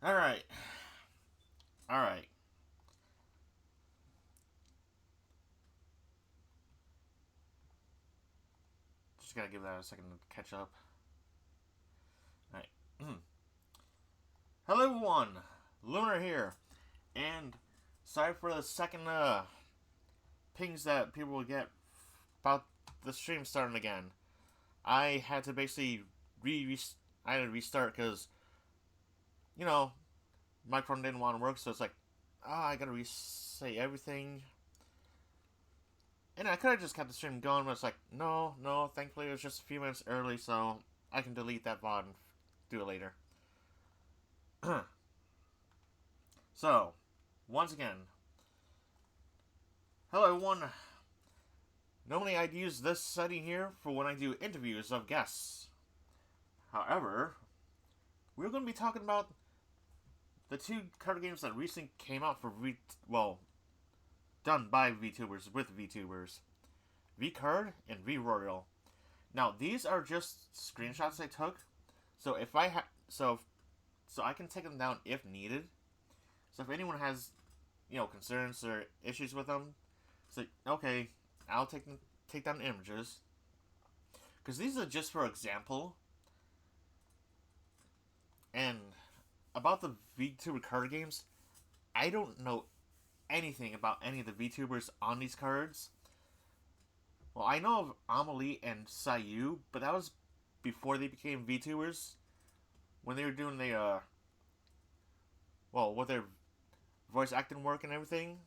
Alright. Alright. Just gotta give that a second to catch up. Alright. Hello everyone! Lunar here. And sorry for the second pings that people will get about the stream starting again. I had to basically I had to restart because, you know, microphone didn't want to work, so it's like, I gotta say everything. And I could have just kept the stream going, but it's like, no, thankfully it was just a few minutes early, so I can delete that VOD and do it later. So, once again, hello everyone. Normally I'd use this setting here for when I do interviews of guests. However, we're going to be talking about the two card games that recently came out for done by VTubers with VTubers. VCard and VRoyal. Now, these are just screenshots I took, so if I so I can take them down if needed. So if anyone has, concerns or issues with them, it's like, okay, I'll take down images. Because these are just for example. And about the VTuber card games, I don't know anything about any of the VTubers on these cards. Well, I know of Amelie and Sayu, but that was before they became VTubers. When they were doing with their voice acting work and everything.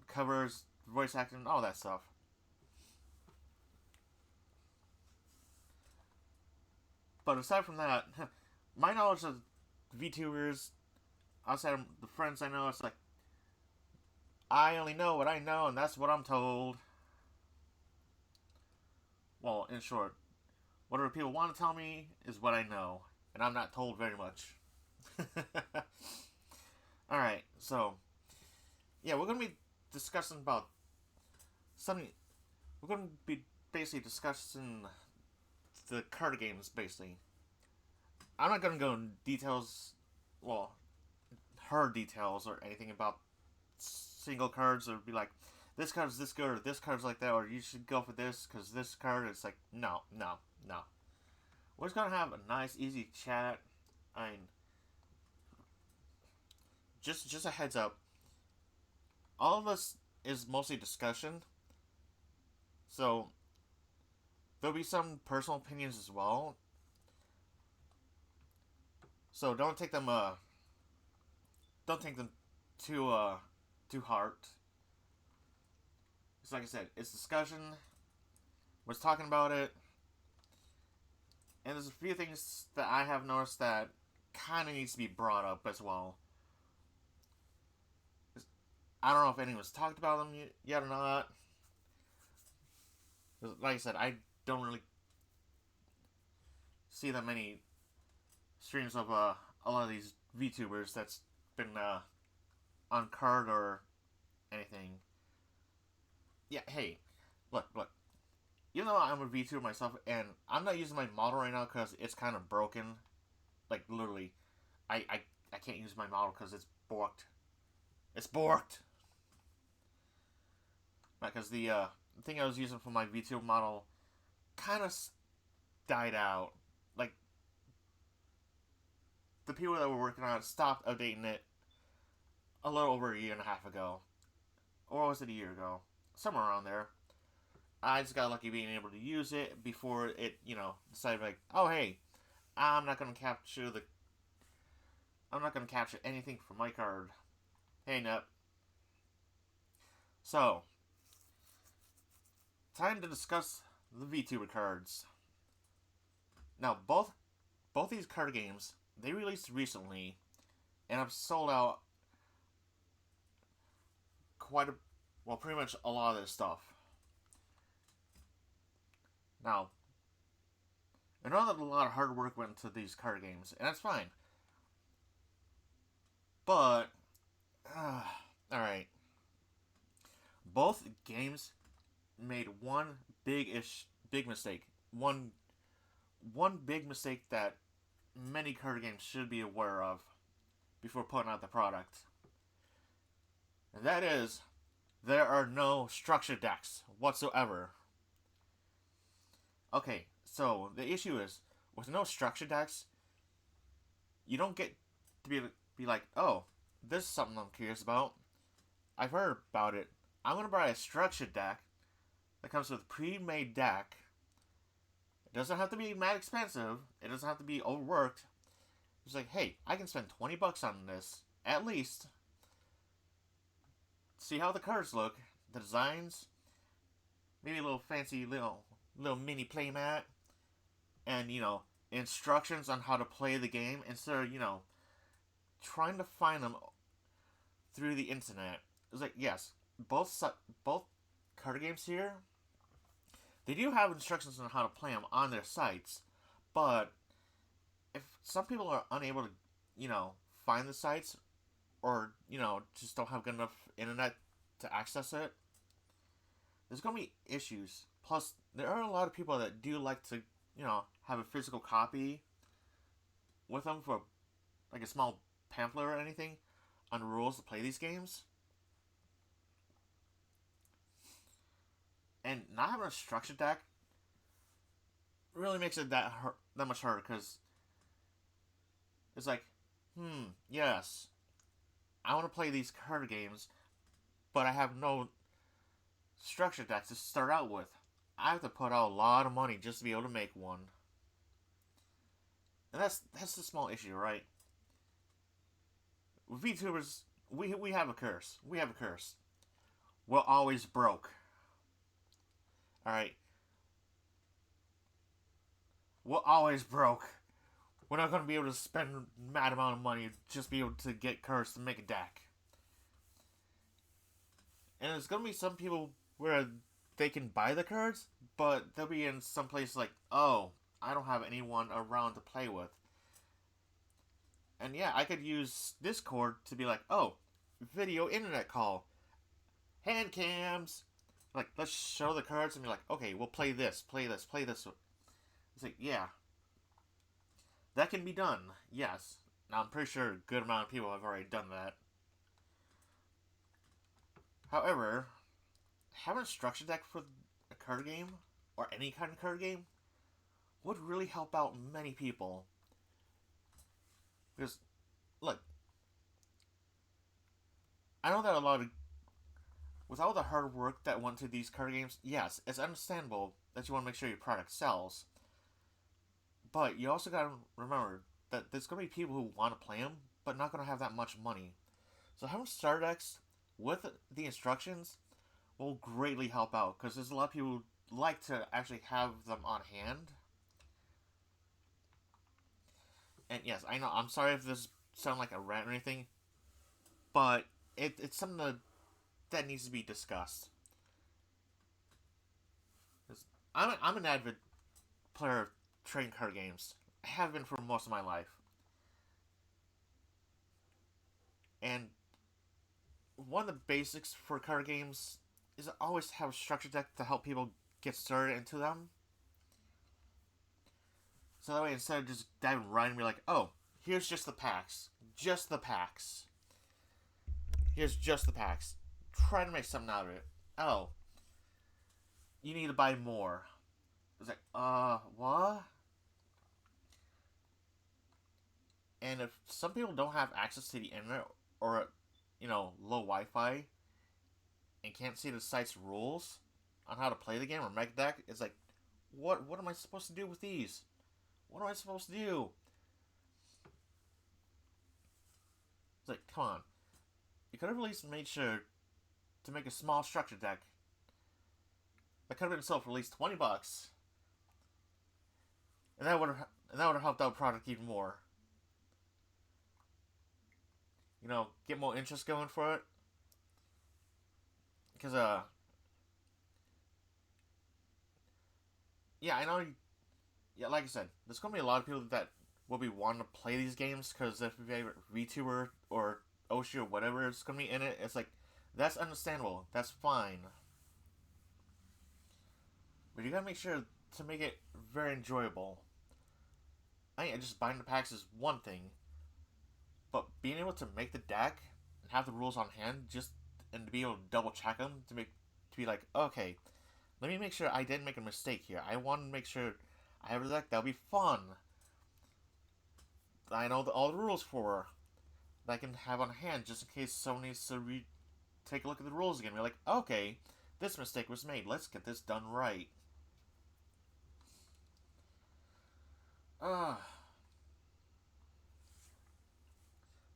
Covers, voice acting, all that stuff. But aside from that, my knowledge of VTubers, outside of the friends I know, it's like, I only know what I know, and that's what I'm told. Well, in short, whatever people want to tell me is what I know, and I'm not told very much. Alright, so, yeah, we're going to be discussing about something. We're going to be basically discussing the card games, basically. I'm not going to go in details, her details or anything about single cards or be like, this card's this good or this card's like that, or you should go for this because this card is like, no. We're just going to have a nice, easy chat. I mean, just a heads up. All of this is mostly discussion. So, there'll be some personal opinions as well. So don't take them too hard. It's like I said, it's discussion. We're talking about it. And there's a few things that I have noticed that kind of needs to be brought up as well. I don't know if anyone's talked about them yet or not. Like I said, I don't really see that many streams of a lot of these VTubers that's been on card or anything. Yeah, hey, look. Even though I'm a VTuber myself, and I'm not using my model right now because it's kind of broken. Like, literally, I can't use my model because it's borked. It's borked! Because the thing I was using for my VTuber model kind of died out. Like, the people that were working on it stopped updating it a little over a year and a half ago. Or was it a year ago? Somewhere around there. I just got lucky being able to use it before it, decided like, oh hey, I'm not gonna capture anything from my card. Hey Nep. So, time to discuss the VTuber cards. Now, both these card games, they released recently, and have sold out pretty much a lot of their stuff. Now, I know that a lot of hard work went into these card games, and that's fine. But, alright. Both games made one big mistake. One big mistake that many card games should be aware of. before putting out the product. And that is, there are no structure decks whatsoever. Okay, so the issue is, with no structure decks, you don't get to be like, oh, this is something I'm curious about. I've heard about it. I'm gonna buy a structure deck that comes with a pre-made deck. It doesn't have to be mad expensive. It doesn't have to be overworked. It's like, hey, I can spend $20 on this, at least. See how the cards look, the designs, maybe a little fancy little mini playmat, and, instructions on how to play the game instead of, trying to find them through the internet. It's like, yes, both card games here, they do have instructions on how to play them on their sites, but if some people are unable to, find the sites, or, just don't have good enough internet to access it, there's going to be issues. Plus, there are a lot of people that do like to, have a physical copy with them for, like, a small pamphlet or anything on the rules to play these games. And not having a structured deck really makes it that much harder, because it's like, yes, I want to play these card games, but I have no structured deck to start out with. I have to put out a lot of money just to be able to make one. And that's the small issue, right? With VTubers, we have a curse. We have a curse. We're always broke. Alright? We're always broke. We're not going to be able to spend a mad amount of money just to be able to get cards to make a deck. And there's going to be some people where they can buy the cards, but they'll be in some place like, oh, I don't have anyone around to play with. And yeah, I could use Discord to be like, oh, video internet call. Hand cams. Like, let's show the cards and be like, okay, we'll play this, play this, play this. It's like, yeah. That can be done, yes. Now, I'm pretty sure a good amount of people have already done that. However, having a structure deck for a card game, or any kind of card game, would really help out many people. Because, look, I know that a lot of, with all the hard work that went into these card games, yes, it's understandable that you want to make sure your product sells. But you also gotta remember that there's gonna be people who want to play them, but not gonna have that much money. So having starter decks with the instructions will greatly help out, because there's a lot of people who like to actually have them on hand. And yes, I know, I'm sorry if this sounds like a rant or anything, but it's something that needs to be discussed. I'm an avid player of trading card games. I have been for most of my life. And one of the basics for card games is to always have a structured deck to help people get started into them. So that way, instead of just diving right and be like, oh, here's just the packs. Just the packs. Here's just the packs. Try to make something out of it. Oh, you need to buy more. It's like, what? And if some people don't have access to the internet, or, low Wi-Fi, and can't see the site's rules on how to play the game or make a deck, it's like, what am I supposed to do with these? What am I supposed to do? It's like, come on. You could have at least made sure to make a small structure deck that could have been sold for at least $20, and that would have helped out the product even more. Get more interest going for it. Because, yeah, I know, yeah, like I said, there's going to be a lot of people that will be wanting to play these games because their favorite VTuber or Oshi or whatever is going to be in it. It's like, that's understandable. That's fine. But you gotta make sure to make it very enjoyable. Just buying the packs is one thing, But being able to make the deck and have the rules on hand, just and to be able to double check them to be like, okay, let me make sure I didn't make a mistake here. I want to make sure I have a deck that'll be fun. I know all the rules for that I can have on hand just in case someone needs to take a look at the rules again. Be like, okay, this mistake was made. Let's get this done right.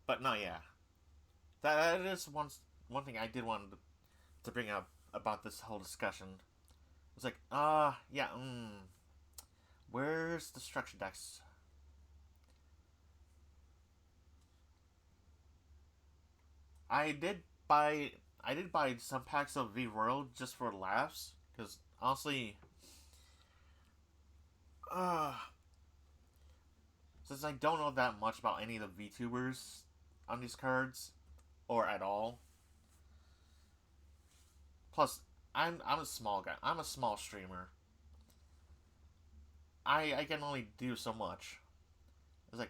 But no, yeah, that is one thing I did want to bring up about this whole discussion. It's like, yeah, where's the structure decks? I did buy some packs of V World just for laughs, because honestly, since I don't know that much about any of the VTubers on these cards, or at all. Plus, I'm a small guy. I'm a small streamer. I can only do so much. It's like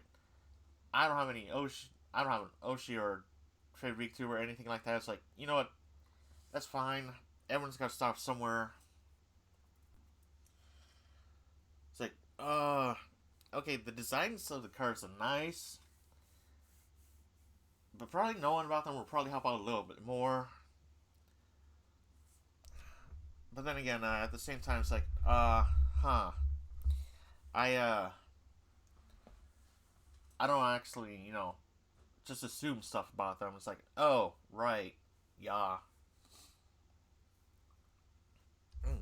I don't have any Oshi. I don't have an Oshi or Trade VTuber or anything like that. It's like, you know what? That's fine. Everyone's got to stop somewhere. It's like, okay, the designs of the cards are nice, but probably knowing about them will probably help out a little bit more. But then again, at the same time, it's like, I don't actually, just assume stuff about them. It's like, oh, right, yeah. Mm.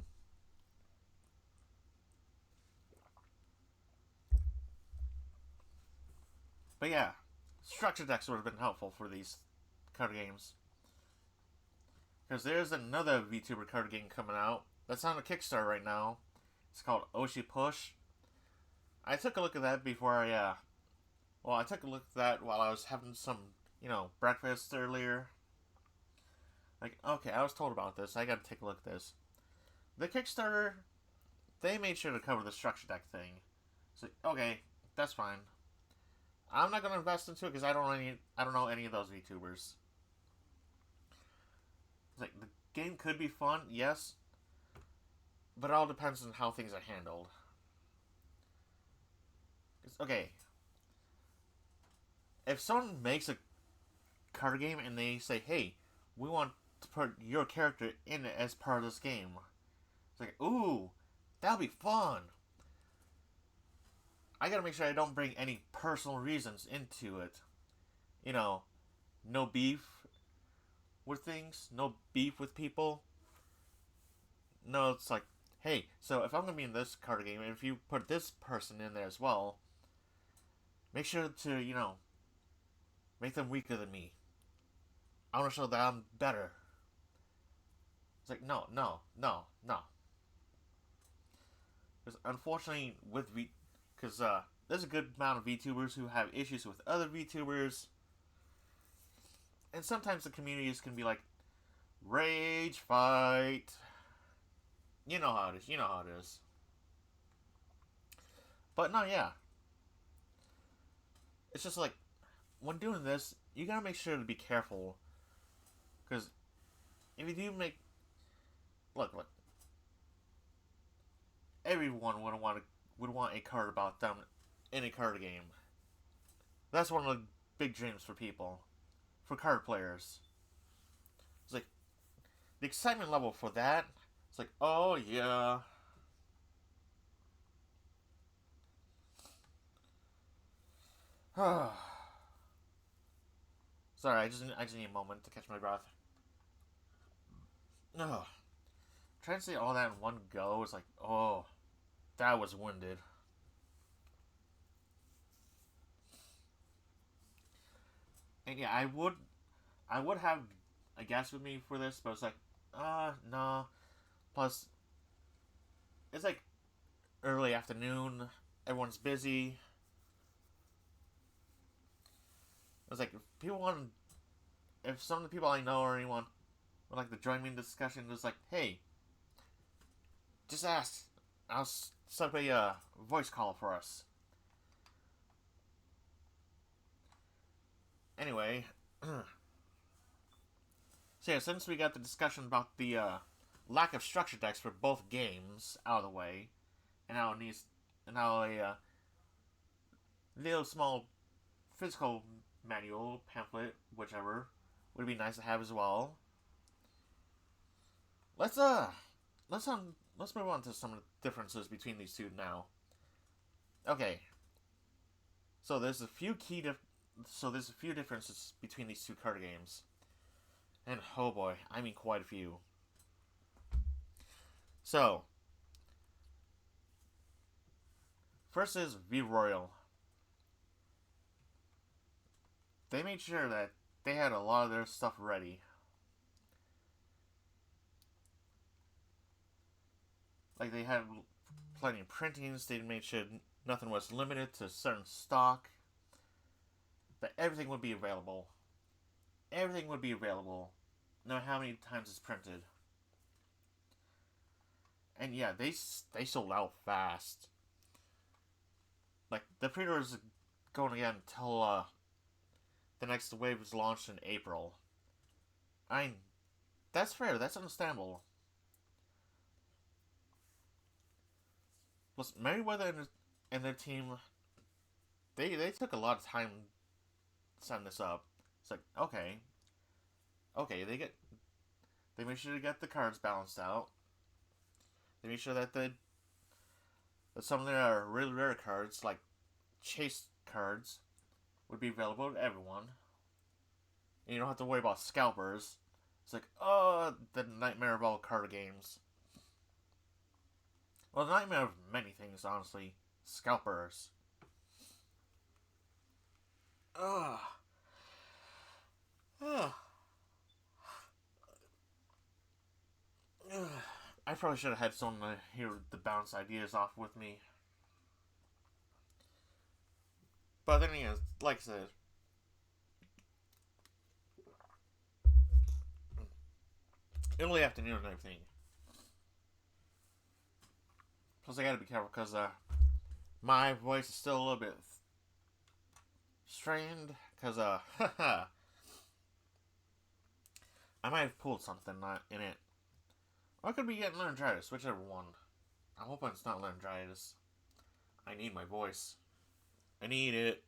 But yeah, structure decks would have been helpful for these card games. Because there's another VTuber card game coming out that's on a Kickstarter right now. It's called Oshi Push. I took a look at that before I took a look at that while I was having some, breakfast earlier. Like, okay, I was told about this. I gotta take a look at this. The Kickstarter, they made sure to cover the structure deck thing. So, okay, that's fine. I'm not gonna invest into it because I don't know any of those VTubers. It's like, the game could be fun, yes, but it all depends on how things are handled. Okay, if someone makes a card game and they say, hey, we want to put your character in it as part of this game, it's like, ooh, that'll be fun. I gotta make sure I don't bring any personal reasons into it. No beef with things, no beef with people. No, it's like, hey, so if I'm gonna be in this card game, and if you put this person in there as well, make sure to, make them weaker than me. I want to show that I'm better. It's like, no, no, no, no. Because unfortunately, because there's a good amount of VTubers who have issues with other VTubers, and sometimes the communities can be like, rage fight. You know how it is. You know how it is. But no, yeah. It's just like, when doing this, you gotta make sure to be careful. Because if you do look, everyone would want a card about them in a card game. That's one of the big dreams for people, for card players. It's like the excitement level for that. It's like, oh yeah. Sorry, I just need a moment to catch my breath. No, trying to say all that in one go is like, oh, that was winded. And yeah, I would have a guest with me for this, but it's like, no. Plus, it's like early afternoon, everyone's busy. It's like, if some of the people I know or anyone would like to join me in the discussion, it's like, hey, just ask. I'll set up a voice call for us. Anyway, so yeah, since we got the discussion about the lack of structure decks for both games out of the way, and now it needs, and now a little small physical manual, pamphlet, whichever, would be nice to have as well. Let's let's let's move on to some of the differences between these two now. Okay, so there's a few differences between these two card games, and oh boy, I mean quite a few. So first is V Royal. They made sure that they had a lot of their stuff ready. Like they had plenty of printings. They made sure nothing was limited to certain stock. That everything would be available. Everything would be available, no matter how many times it's printed. And yeah, they sold out fast. Like the pre-orders going again until the next wave was launched in April. I mean, that's fair. That's understandable. Plus, Merriweather and their team, they took a lot of time setting this up. It's like okay, they made sure to get the cards balanced out. They made sure that that some of their really rare cards, like chase cards, would be available to everyone. And you don't have to worry about scalpers. It's like, oh, the nightmare of all card games. Well, the nightmare of many things, honestly. Scalpers. Ugh. Ugh. Ugh. I probably should have had someone hear the bounce ideas off with me. But then again, like I said, early afternoon and everything. Plus, I gotta be careful because my voice is still a little bit strained. Because, I might have pulled something in it. Or I could be getting laryngitis, whichever one. I'm hoping it's not laryngitis. I need my voice. I need it.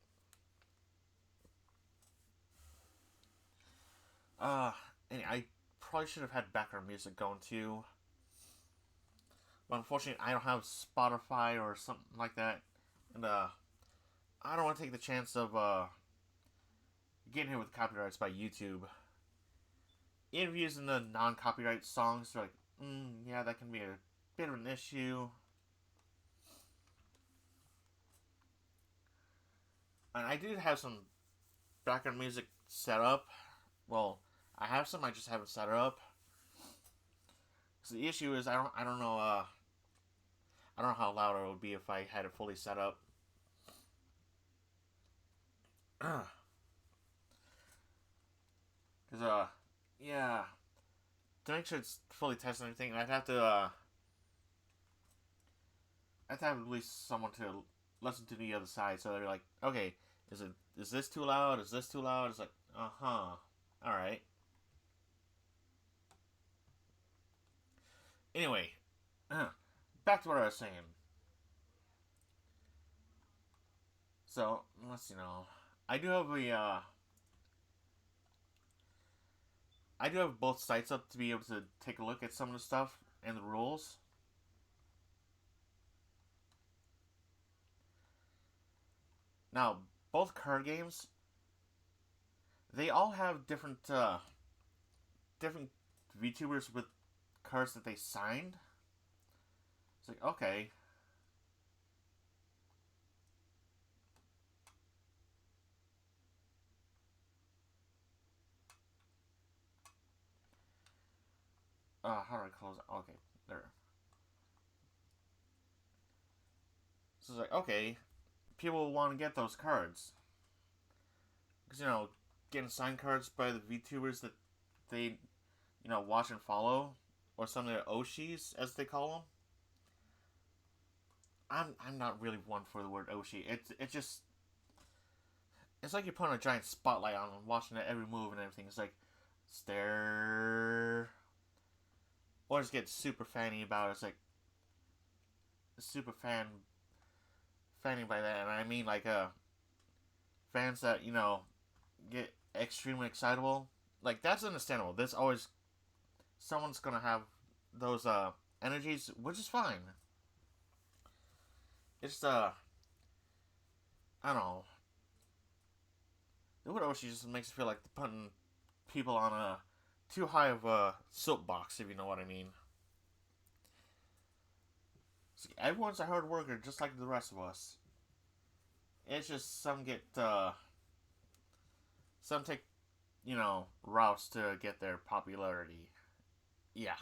And I probably should have had background music going too. But unfortunately, I don't have Spotify or something like that. And, I don't want to take the chance of, getting hit with copyrights by YouTube. Even using the non-copyright songs, they're like, yeah, that can be a bit of an issue. And I did have some background music set up. Well, I have some, I just haven't set it up. So the issue is I don't know I don't know how loud it would be if I had it fully set up. Cause yeah, to make sure it's fully tested and everything, I'd have to have at least someone to listen to the other side. So they're like, okay, is this too loud? Is this too loud? It's like, all right. Anyway, back to what I was saying. So let's see now. I do have a I do have both sites up to be able to take a look at some of the stuff and the rules. Now, both card games, they all have different VTubers with cards that they signed. It's like, okay. How do I close it? Okay, there. So it's like, okay, people will want to get those cards. Because, getting signed cards by the VTubers that they, watch and follow, or some of their Oshis, as they call them. I'm not really one for the word Oshi. It just it's like you're putting a giant spotlight on them, watching every move and everything. It's like stare, or just get super fanny about it. It's like super fanning by that, and I mean like fans that get extremely excitable. Like that's understandable. There's always someone's gonna have those energies, which is fine. It's I don't know. The Widow, she just makes it feel like putting people on a too high of a soapbox, if you know what I mean. See, everyone's a hard worker, just like the rest of us. It's just some take, routes to get their popularity. Yeah.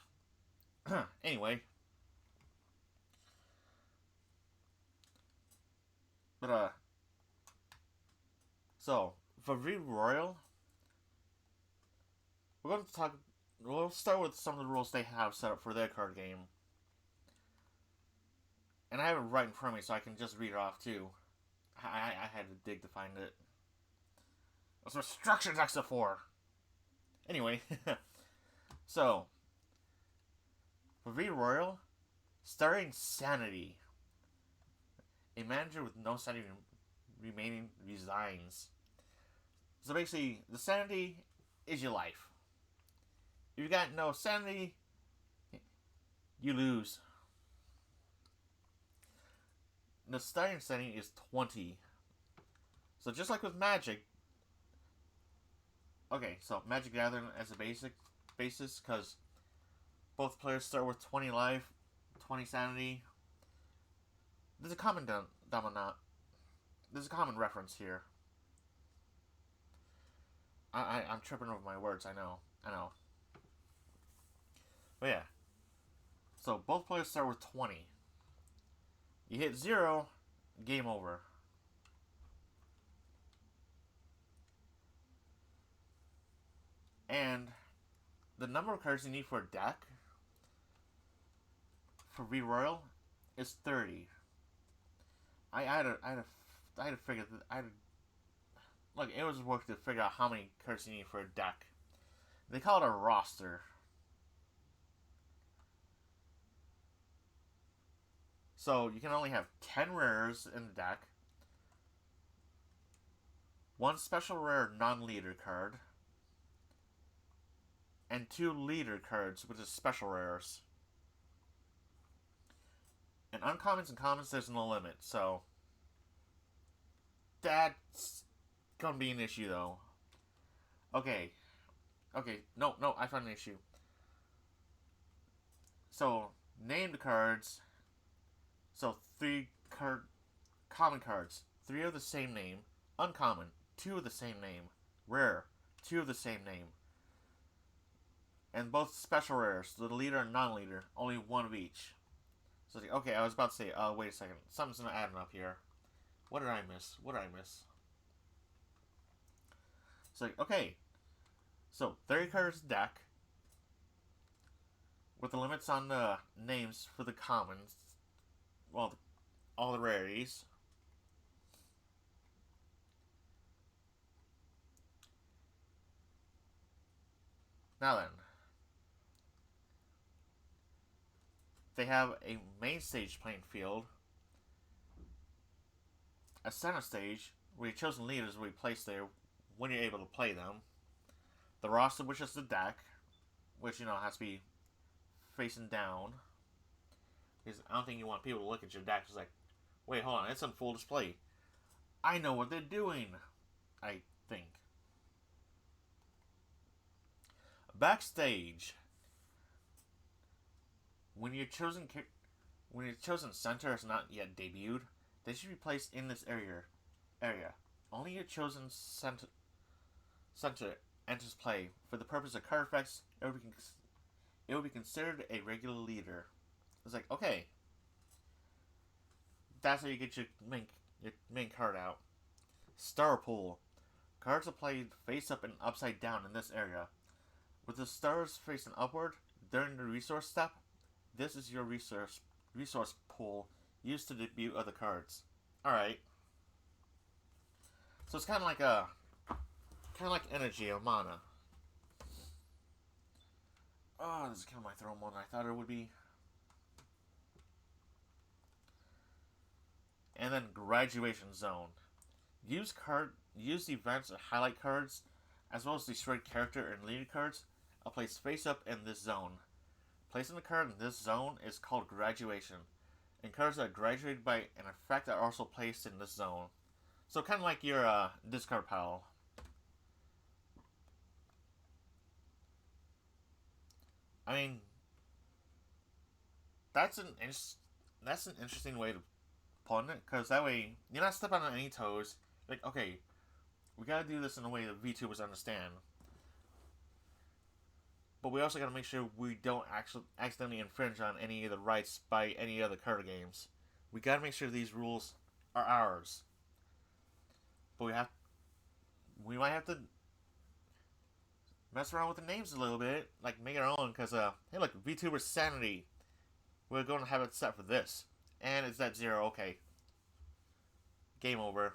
Anyway, but so for V Royal, we're going to talk. We'll start with some of the rules they have set up for their card game, and I have it right in front of me, so I can just read it off too. I had to dig to find it. What's restrictions extra for? Anyway, so for V Royal, starring Sanity, a manager with no sanity remaining resigns. So basically, the sanity is your life. If you got no sanity, you lose. The starting sanity is 20. So just like with Magic, okay, so Magic Gathering as a basis, because both players start with 20 life, 20 sanity. There's a common There's a common reference here. I'm tripping over my words. I know. But yeah. So both players start with 20. You hit 0, game over. And the number of cards you need for a deck for V Royal is 30. I had to figure that look, it was work to figure out how many cards you need for a deck. They call it a roster. So you can only have 10 rares in the deck, 1 special rare non-leader card, and 2 leader cards, which is special rares. And uncommons and commons, there's no limit, so that's gonna be an issue though. Okay, no, I found an issue. So name the cards. So 3 common cards, 3 of the same name. Uncommon, 2 of the same name. Rare, 2 of the same name. And both special rares, the leader and non-leader, only 1 of each. So okay, I was about to say, wait a second, something's not adding up here. What did I miss? So okay, so 30 cards deck with the limits on the names for the commons. Well, all the rarities. Now then, they have a main stage playing field, a center stage where your chosen leaders will be placed there when you're able to play them, the roster, which is the deck, which has to be facing down, because I don't think you want people to look at your deck just like, wait, hold on, it's on full display. I know what they're doing, I think. Backstage, when your chosen center has not yet debuted, they should be placed in this area. Only your chosen center enters play. For the purpose of card effects, it would be considered a regular leader. It's like, okay, that's how you get your main card out. Star pool. Cards are played face up and upside down in this area. With the stars facing upward during the resource step, this is your resource pool used to debut other cards. Alright. So it's kind of like energy or mana. Oh, this is kind of my throw more than I thought it would be. And then graduation zone. Use events and highlight cards, as well as destroyed character and leader cards, are placed face up in this zone. Placing the card in this zone is called graduation, and cards that are graduated by an effect are also placed in this zone. So kind of like your discard pile. I mean, that's an interesting way to put it, because that way you're not stepping on any toes. Like, okay, we gotta do this in a way that VTubers understand. But we also gotta make sure we don't actually accidentally infringe on any of the rights by any other card games. We gotta make sure these rules are ours. But we might have to mess around with the names a little bit, like make our own. Cause hey, look, VTuber Sanity. We're going to have it set for this, and it's at 0. Okay, game over.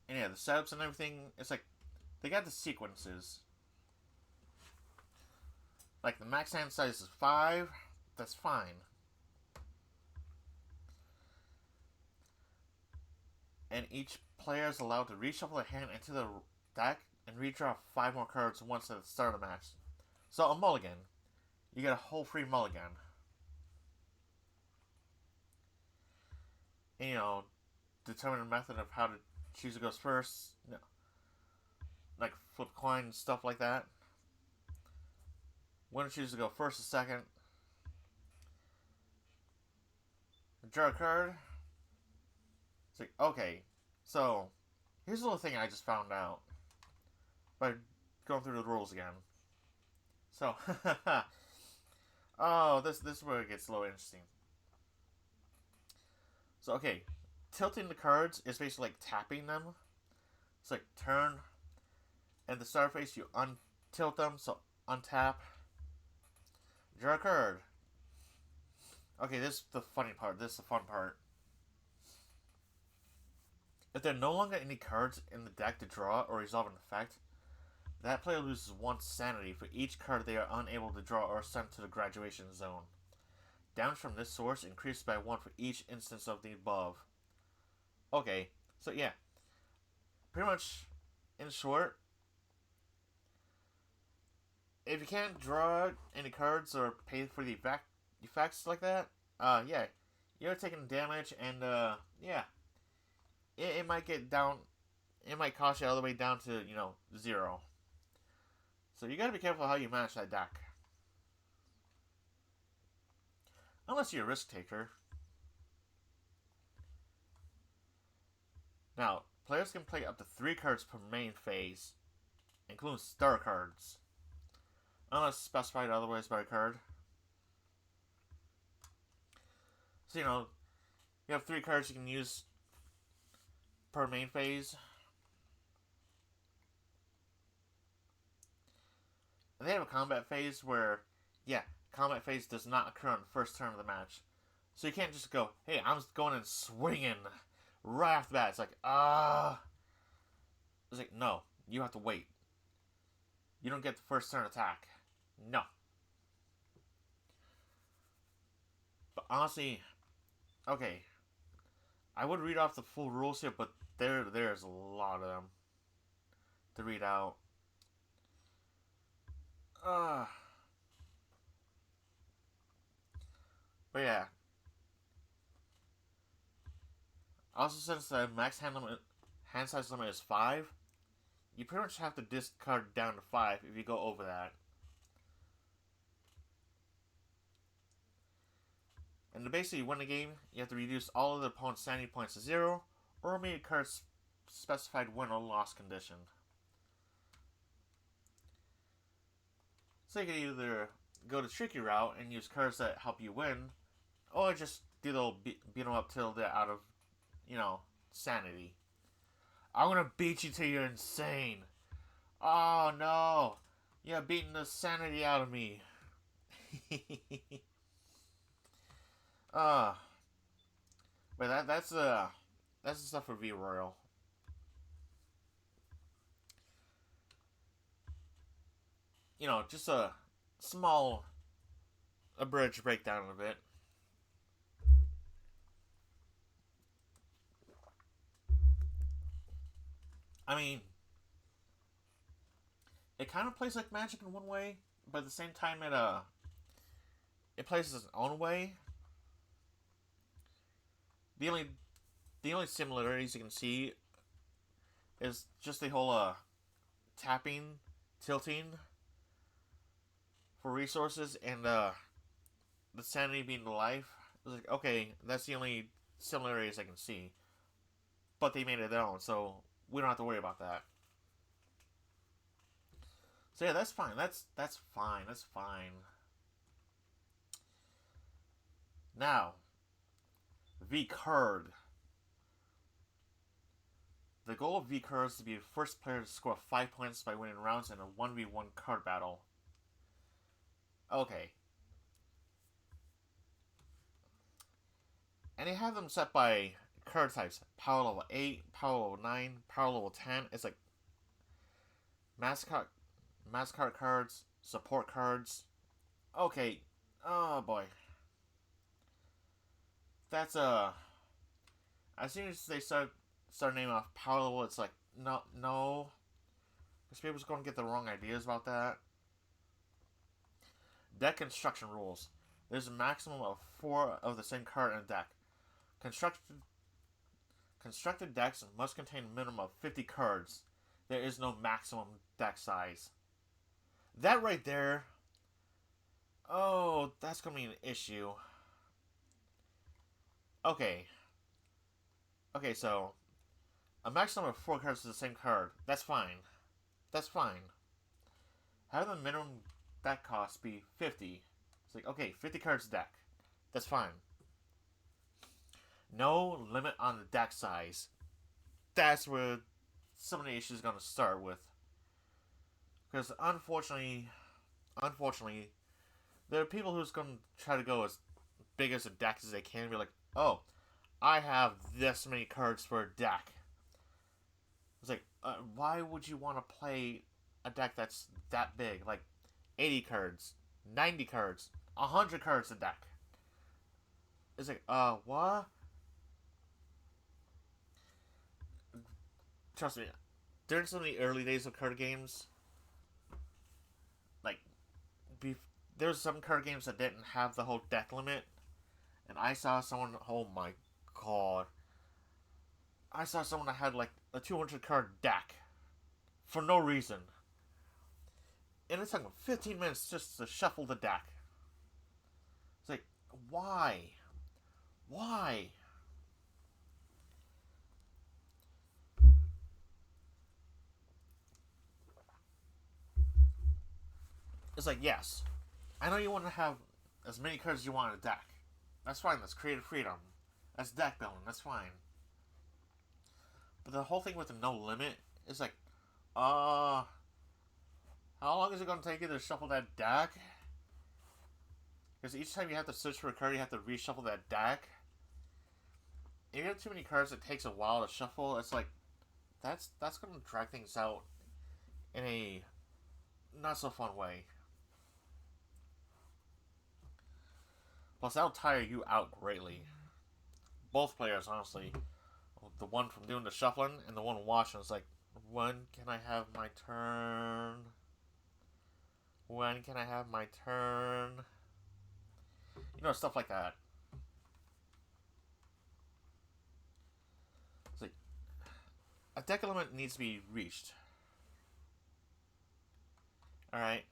And yeah, the setups and everything, it's like, they got the sequences. Like, the max hand size is 5, that's fine. And each player is allowed to reshuffle their hand into the deck and redraw 5 more cards once at the start of the match. So, a mulligan. You get a whole free mulligan. And, you know, determine a method of how to choose who goes first. You know, like flip coin, stuff like that. Winner chooses to go first or second. Draw a card. It's like, okay, so here's a little thing I just found out by going through the rules again. So, oh, this is where it gets a little interesting. So, okay, tilting the cards is basically like tapping them. It's like turn, and the star face you untilt them, so untap. Draw a card. Okay, this is the funny part. This is the fun part. If there are no longer any cards in the deck to draw or resolve an effect, that player loses 1 sanity for each card they are unable to draw or send to the graduation zone. Damage from this source increases by 1 for each instance of the above. Okay, so yeah. Pretty much, in short, if you can't draw any cards or pay for the effects like that, yeah, you're taking damage, and yeah, it might get down. It might cost you all the way down to 0. So you gotta be careful how you manage that deck. Unless you're a risk taker. Now, players can play up to 3 cards per main phase, including star cards, unless specified otherwise by a card. So, you have 3 cards you can use per main phase. And they have a combat phase where, yeah, combat phase does not occur on the first turn of the match. So you can't just go, hey, I'm just going and swinging right after that. It's like, It's like, no, you have to wait. You don't get the first turn attack. No. But honestly, okay, I would read off the full rules here, but there's a lot of them to read out. But yeah. Also, since the max hand size limit is 5, you pretty much have to discard down to 5 if you go over that. And to basically win the game, you have to reduce all of the opponent's sanity points to 0, or make a card specified win or loss condition. So you can either go the tricky route and use cards that help you win, or just do the old beat them up till they're out of, sanity. I'm gonna beat you till you're insane. Oh no! Yeah, beating the sanity out of me. uh, but that's the stuff for V Royal. You know, just a small abridged breakdown of it. I mean, it kind of plays like Magic in one way, but at the same time, it plays its own way. The only the only similarities you can see is just the whole tapping, tilting for resources, and the sanity being the life. It's like, okay, that's the only similarities I can see. But they made it their own, so we don't have to worry about that. So yeah, that's fine. That's fine. That's fine. Now, V Curd. The goal of V Curd is to be the first player to score 5 points by winning rounds in a 1v1 card battle. Okay. And they have them set by card types. Power level 8, power level 9, power level 10. It's like mascot cards, support cards. Okay. Oh boy. That's as soon as they start naming off power level, it's like no. Because people's gonna get the wrong ideas about that. Deck construction rules. There's a maximum of 4 of the same card in a deck. Constructed decks must contain a minimum of 50 cards. There is no maximum deck size. That right there, oh, that's gonna be an issue. Okay. Okay, so a maximum of 4 cards is the same card. That's fine. That's fine. Have the minimum deck cost be 50. It's like, okay, 50 cards deck. That's fine. No limit on the deck size. That's where some of the issues are going to start with. Because unfortunately, there are people who's going to try to go as big as a deck as they can. Be like, oh, I have this many cards for a deck. It's like, why would you want to play a deck that's that big? Like 80 cards, 90 cards, 100 cards a deck. It's like, what? Trust me, during some of the early days of card games, like, there was some card games that didn't have the whole deck limit, and I saw someone, oh my god, I saw someone that had like a 200 card deck for no reason. And it took them 15 minutes just to shuffle the deck. It's like, why? Why? It's like, yes, I know you want to have as many cards as you want in a deck. That's fine, that's creative freedom. That's deck building, that's fine. But the whole thing with the no limit is like, how long is it going to take you to shuffle that deck? Because each time you have to search for a card, you have to reshuffle that deck. If you have too many cards, it takes a while to shuffle. It's like, that's going to drag things out in a not so fun way. Plus, that'll tire you out greatly. Both players, honestly. The one from doing the shuffling and the one watching is like, when can I have my turn? When can I have my turn? You know, stuff like that. It's like, a deck limit needs to be reached. Alright.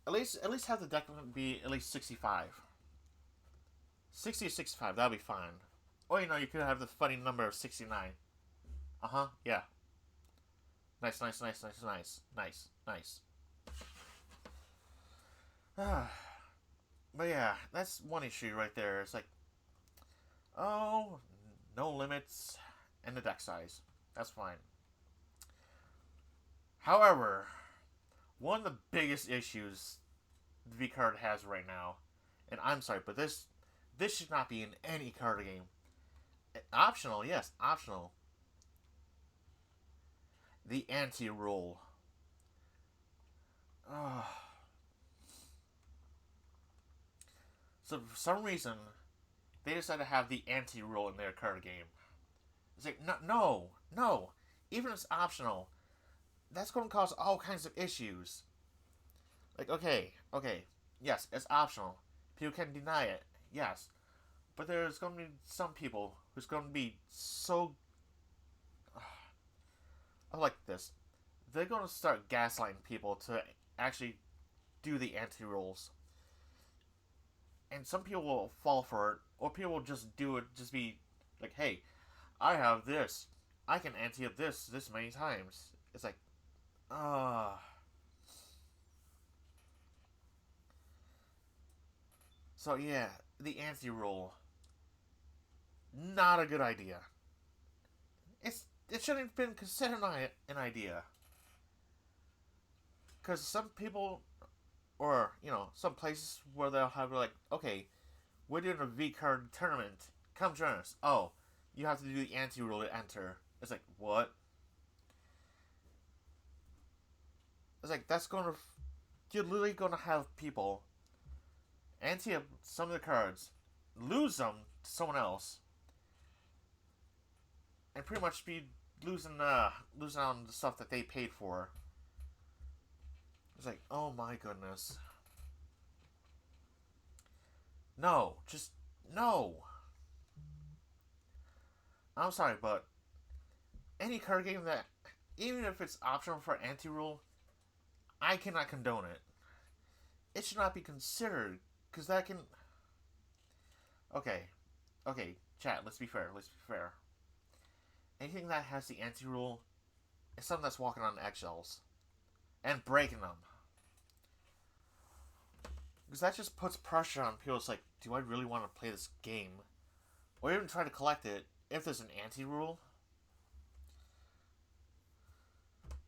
At least have the deck limit be at least 65. 60 or 65, that'll be fine. Or, you know, you could have the funny number of 69. Yeah. Nice. But yeah, that's one issue right there. It's like, oh, no limits and the deck size. That's fine. However, one of the biggest issues the V card has right now, and I'm sorry, but this should not be in any card game. Optional, yes, optional. The anti-rule. So for some reason, they decided to have the anti-rule in their card game. It's like, no, no, no. Even if it's optional, that's going to cause all kinds of issues. Like, okay, yes, it's optional. People can deny it, yes. But there's going to be some people who's going to be so... I like this. They're going to start gaslighting people to actually do the anti-rules. And some people will fall for it, or people will just do it, just be like, hey, I have this. I can anti-up this many times. It's like, So yeah, the anti-rule. Not a good idea. It shouldn't have been considered an idea. Because some people, or, some places where they'll have like, okay, we're doing a V card tournament. Come join us. Oh, you have to do the anti-rule to enter. It's like, what? It's like, you're literally going to have people ante up some of the cards, lose them to someone else, and pretty much be losing on the stuff that they paid for. It's like, oh my goodness. No, just no. I'm sorry, but any card game that, even if it's optional for anti-rule, I cannot condone it. It should not be considered, because that can... Okay, chat, let's be fair. Anything that has the anti-rule is something that's walking on eggshells. And breaking them. Because that just puts pressure on people. It's like, do I really want to play this game? Or even try to collect it if there's an anti-rule?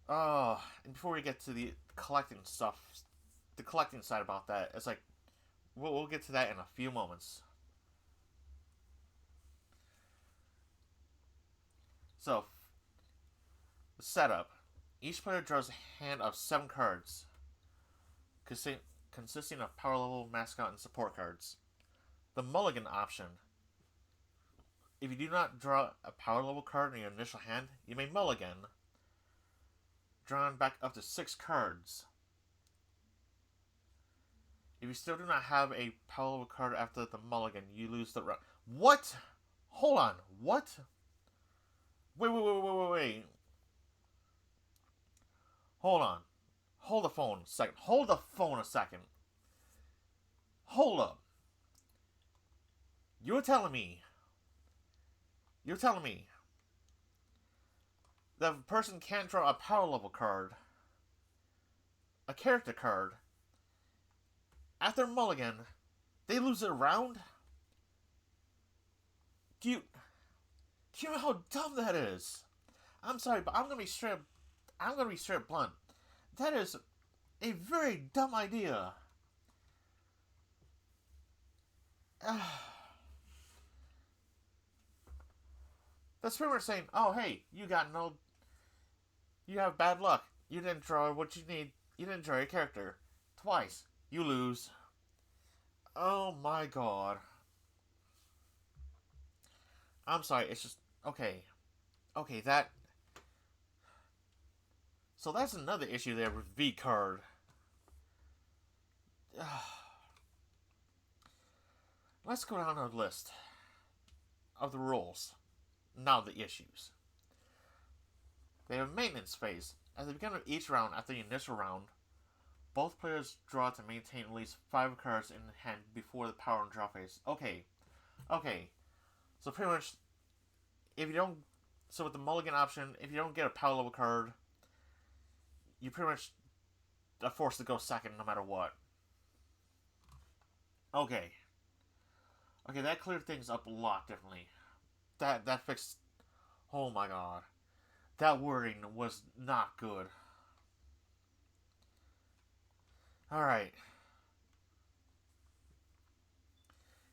And before we get to the collecting stuff, the collecting side about that, it's like, we'll get to that in a few moments. So, the setup. Each player draws a hand of 7 cards, consisting of power level, mascot, and support cards. The mulligan option. If you do not draw a power level card in your initial hand, you may mulligan. Drawing back up to 6 cards. If you still do not have a power level card after the mulligan, you lose the round. What? Hold on. What? Wait. Hold on. Hold the phone a second. Hold up. You're telling me that a person can't draw a power level card, a character card, after mulligan, they lose their round? Do you know how dumb that is? I'm sorry, but I'm gonna be straight blunt. That is a very dumb idea. That's pretty much saying, oh hey, you have bad luck. You didn't draw what you need. You didn't draw your character. Twice. You lose. Oh my god. I'm sorry, it's just, okay, that... So that's another issue there with V card. Let's go down the list of the rules. Now the issues. They have a maintenance phase. At the beginning of each round, after the initial round, both players draw to maintain at least 5 cards in hand before the power and draw phase. Okay. So pretty much, so with the mulligan option, if you don't get a power level card, you pretty much are forced to go second no matter what. Okay, that cleared things up a lot differently. That fixed... Oh my god. That wording was not good. Alright.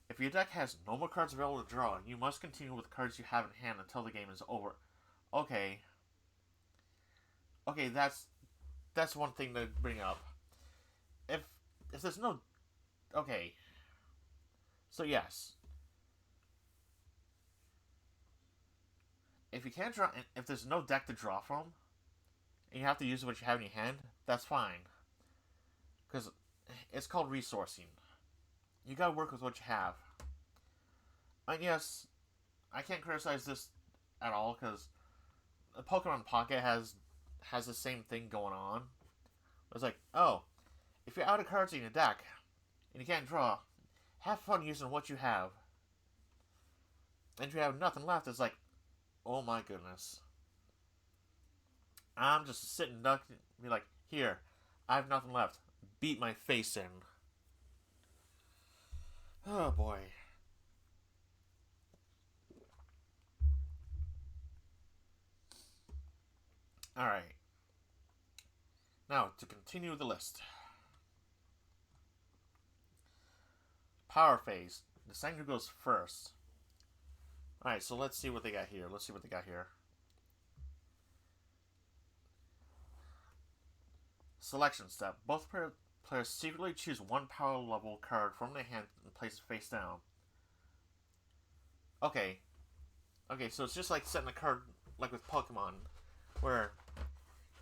If your deck has no more cards available to draw, you must continue with cards you have in hand until the game is over. Okay. Okay, that's one thing to bring up. If there's no okay. So yes. If you can't draw if there's no deck to draw from and you have to use what you have in your hand, that's fine. Cuz it's called resourcing. You got to work with what you have. And yes, I can't criticize this at all cuz Pokemon Pocket has the same thing going on. It's like, oh, if you're out of cards in your deck and you can't draw, have fun using what you have. And if you have nothing left, it's like, oh my goodness. I'm just sitting duck be like, here, I have nothing left. Beat my face in. Oh boy. Alright. Now, to continue the list. Power phase. The Sanger goes first. Alright, so let's see what they got here. Selection step. Both players secretly choose one power level card from their hand and place it face down. Okay. Okay, so it's just like setting a card like with Pokemon, where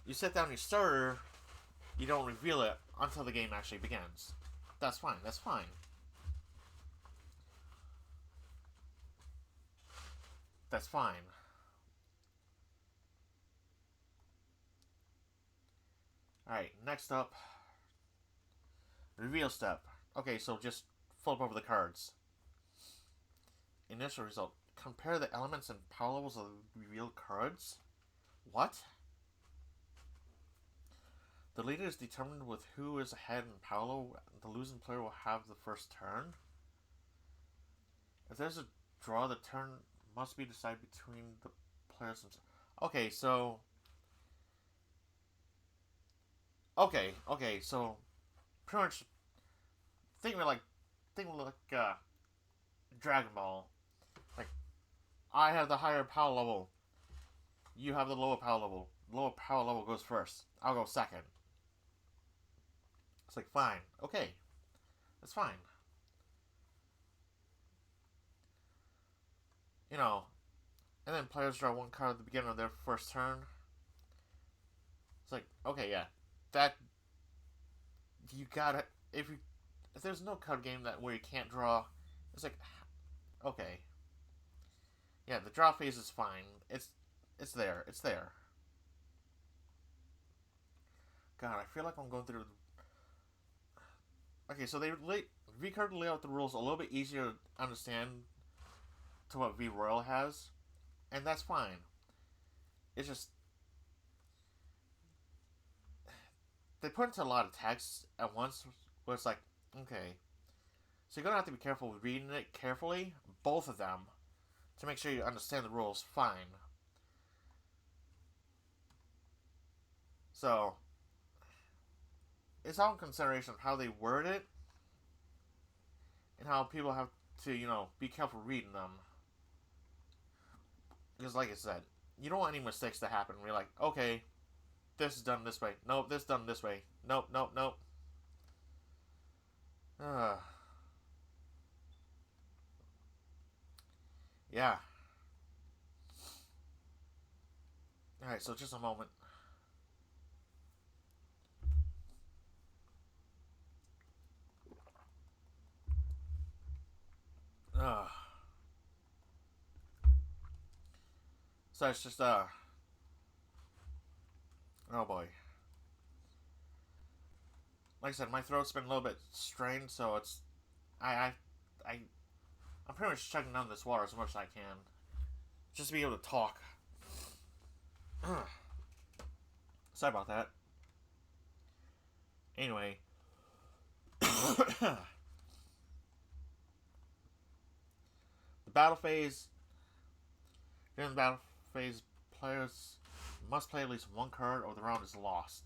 you set down your starter, you don't reveal it until the game actually begins. That's fine. That's fine. Alright, next up. Reveal step. Okay, so just flip over the cards. Initial result. Compare the elements and power levels of the revealed cards? What? The leader is determined with who is ahead in power level. The losing player will have the first turn. If there's a draw, the turn must be decided between the players themselves. Okay, so... Okay, so... Pretty much... Think of it like Dragon Ball. Like, I have the higher power level. You have the lower power level. Lower power level goes first. I'll go second. It's like, fine. Okay. That's fine. You know, and then players draw one card at the beginning of their first turn. It's like, okay, yeah. That... You gotta... If there's no card game that where you can't draw, it's like, okay. Yeah, the draw phase is fine. It's there. God, I feel like I'm going through... Okay, so they V-card lay out the rules a little bit easier to understand to what V-Royal has, and that's fine. It's just... They put into a lot of text at once, where it's like, okay. So you're going to have to be careful with reading it carefully, both of them, to make sure you understand the rules fine. So, it's all in consideration of how they word it, and how people have to, be careful reading them. Because like I said, you don't want any mistakes to happen where you're like, okay, this is done this way. Nope, this is done this way. Nope. Yeah. Alright, so just a moment. So it's just, oh boy. Like I said, my throat's been a little bit strained, so it's... I'm pretty much chugging down this water as much as I can. Just to be able to talk. Sorry about that. Anyway. The battle phase. During the battle phase, players must play at least one card or the round is lost.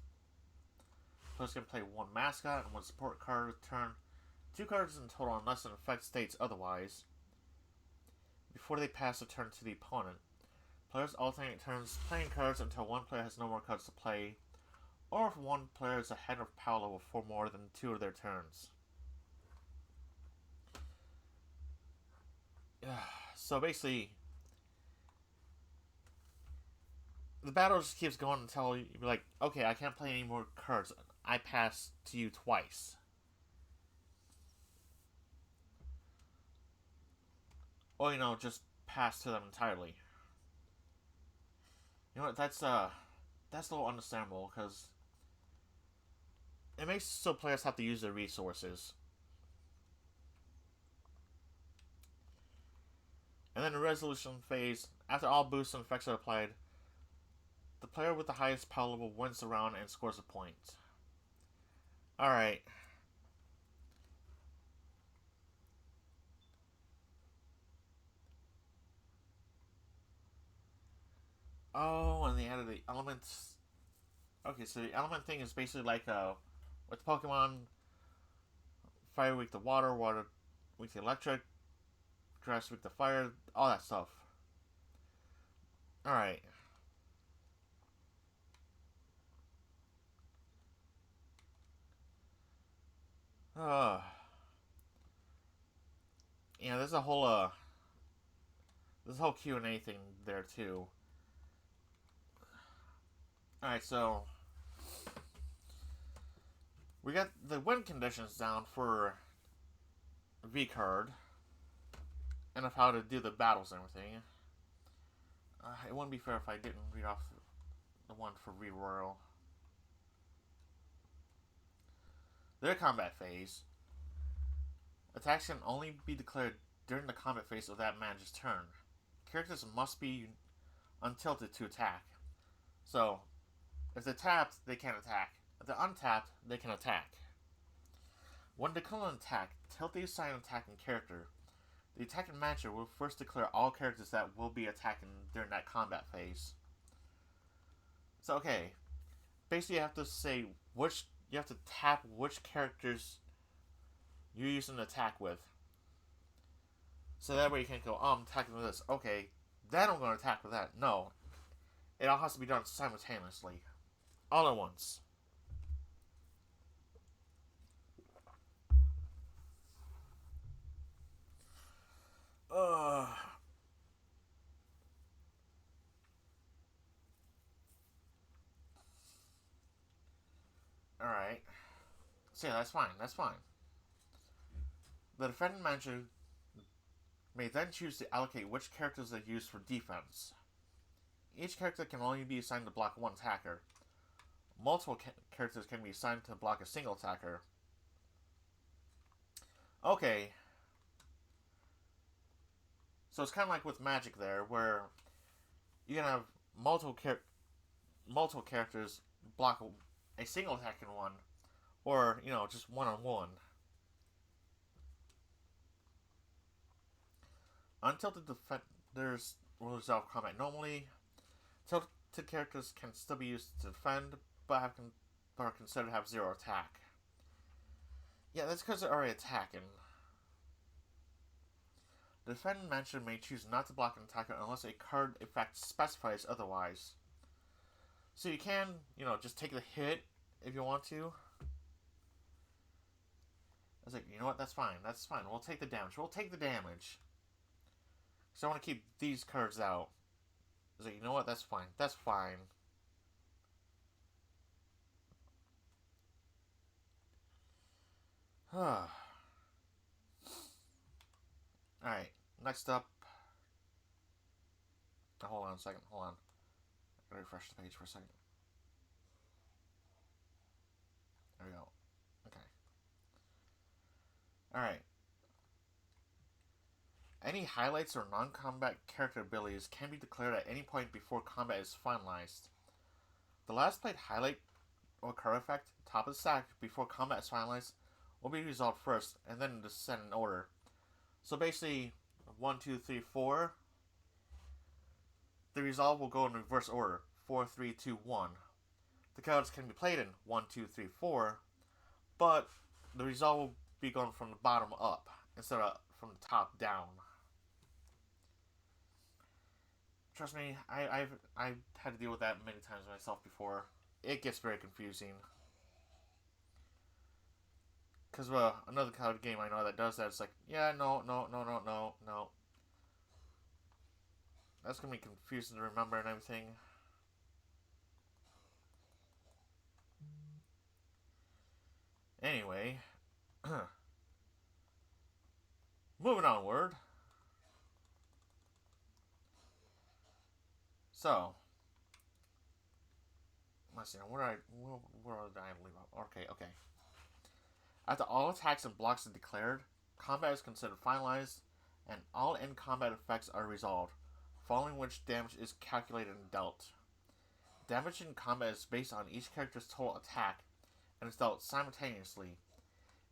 Players can play one mascot and one support card a turn, 2 cards in total unless an effect states otherwise, before they pass the turn to the opponent. Players alternate turns playing cards until one player has no more cards to play, or if one player is ahead of power level for more than 2 of their turns. So basically, the battle just keeps going until you're like, okay, I can't play any more cards. I pass to you twice. Or, just pass to them entirely. You know what, that's a little understandable, because it makes so players have to use their resources. And then the resolution phase, after all boosts and effects are applied, the player with the highest power level wins the round and scores a point. Alright. Oh, and they added the elements. Okay, so the element thing is basically like with Pokemon, Fire weak to water, water weak to electric, grass weak to fire, all that stuff. Alright. Uh, yeah, there's a whole Q&A thing there too. Alright, so we got the win conditions down for V card and of how to do the battles and everything. It wouldn't be fair if I didn't read off the one for Royal. Their combat phase. Attacks can only be declared during the combat phase of that manager's turn. Characters must be untilted to attack. So, if they're tapped, they can't attack. If they're untapped, they can attack. When declaring an attack, tilt the assigned attacking character. The attacking manager will first declare all characters that will be attacking during that combat phase. So, okay. Basically, you have to say you have to tap which characters you're using to attack with. So that way you can't go, I'm attacking with this. Okay, then I'm going to attack with that. No. It all has to be done simultaneously. All at once. Alright. So yeah, that's fine. That's fine. The defending manager may then choose to allocate which characters they use for defense. Each character can only be assigned to block one attacker. Multiple characters can be assigned to block a single attacker. Okay. So it's kind of like with Magic there, where you can have multiple characters block a single attacking one, or, just one-on-one. Untilted defenders will resolve combat normally. Tilted characters can still be used to defend, but are considered to have 0 attack. Yeah, that's because they're already attacking. The defending manager may choose not to block an attacker unless a card effect specifies otherwise. So you can, just take the hit if you want to. I was like, you know what, that's fine. We'll take the damage. So I want to keep these cards out. I was like, you know what, that's fine. Alright, next up. Oh, hold on a second, I gotta refresh the page for a second. There we go. Okay. Alright. Any highlights or non-combat character abilities can be declared at any point before combat is finalized. The last played highlight or card effect, top of the stack, before combat is finalized, will be resolved first, and then descend in order. So basically, 1, 2, 3, 4. The resolve will go in reverse order. 4, 3, 2, 1. The cards can be played in 1, 2, 3, 4, but the result will be going from the bottom up instead of from the top down. Trust me, I've had to deal with that many times myself before. It gets very confusing. Because another card game I know that does that, it's like, yeah, no. That's going to be confusing to remember and everything. Anyway, moving onward. So, let's see, where did I leave off? Okay. After all attacks and blocks are declared, combat is considered finalized, and all in-combat effects are resolved, following which damage is calculated and dealt. Damage in combat is based on each character's total attack, and is dealt simultaneously.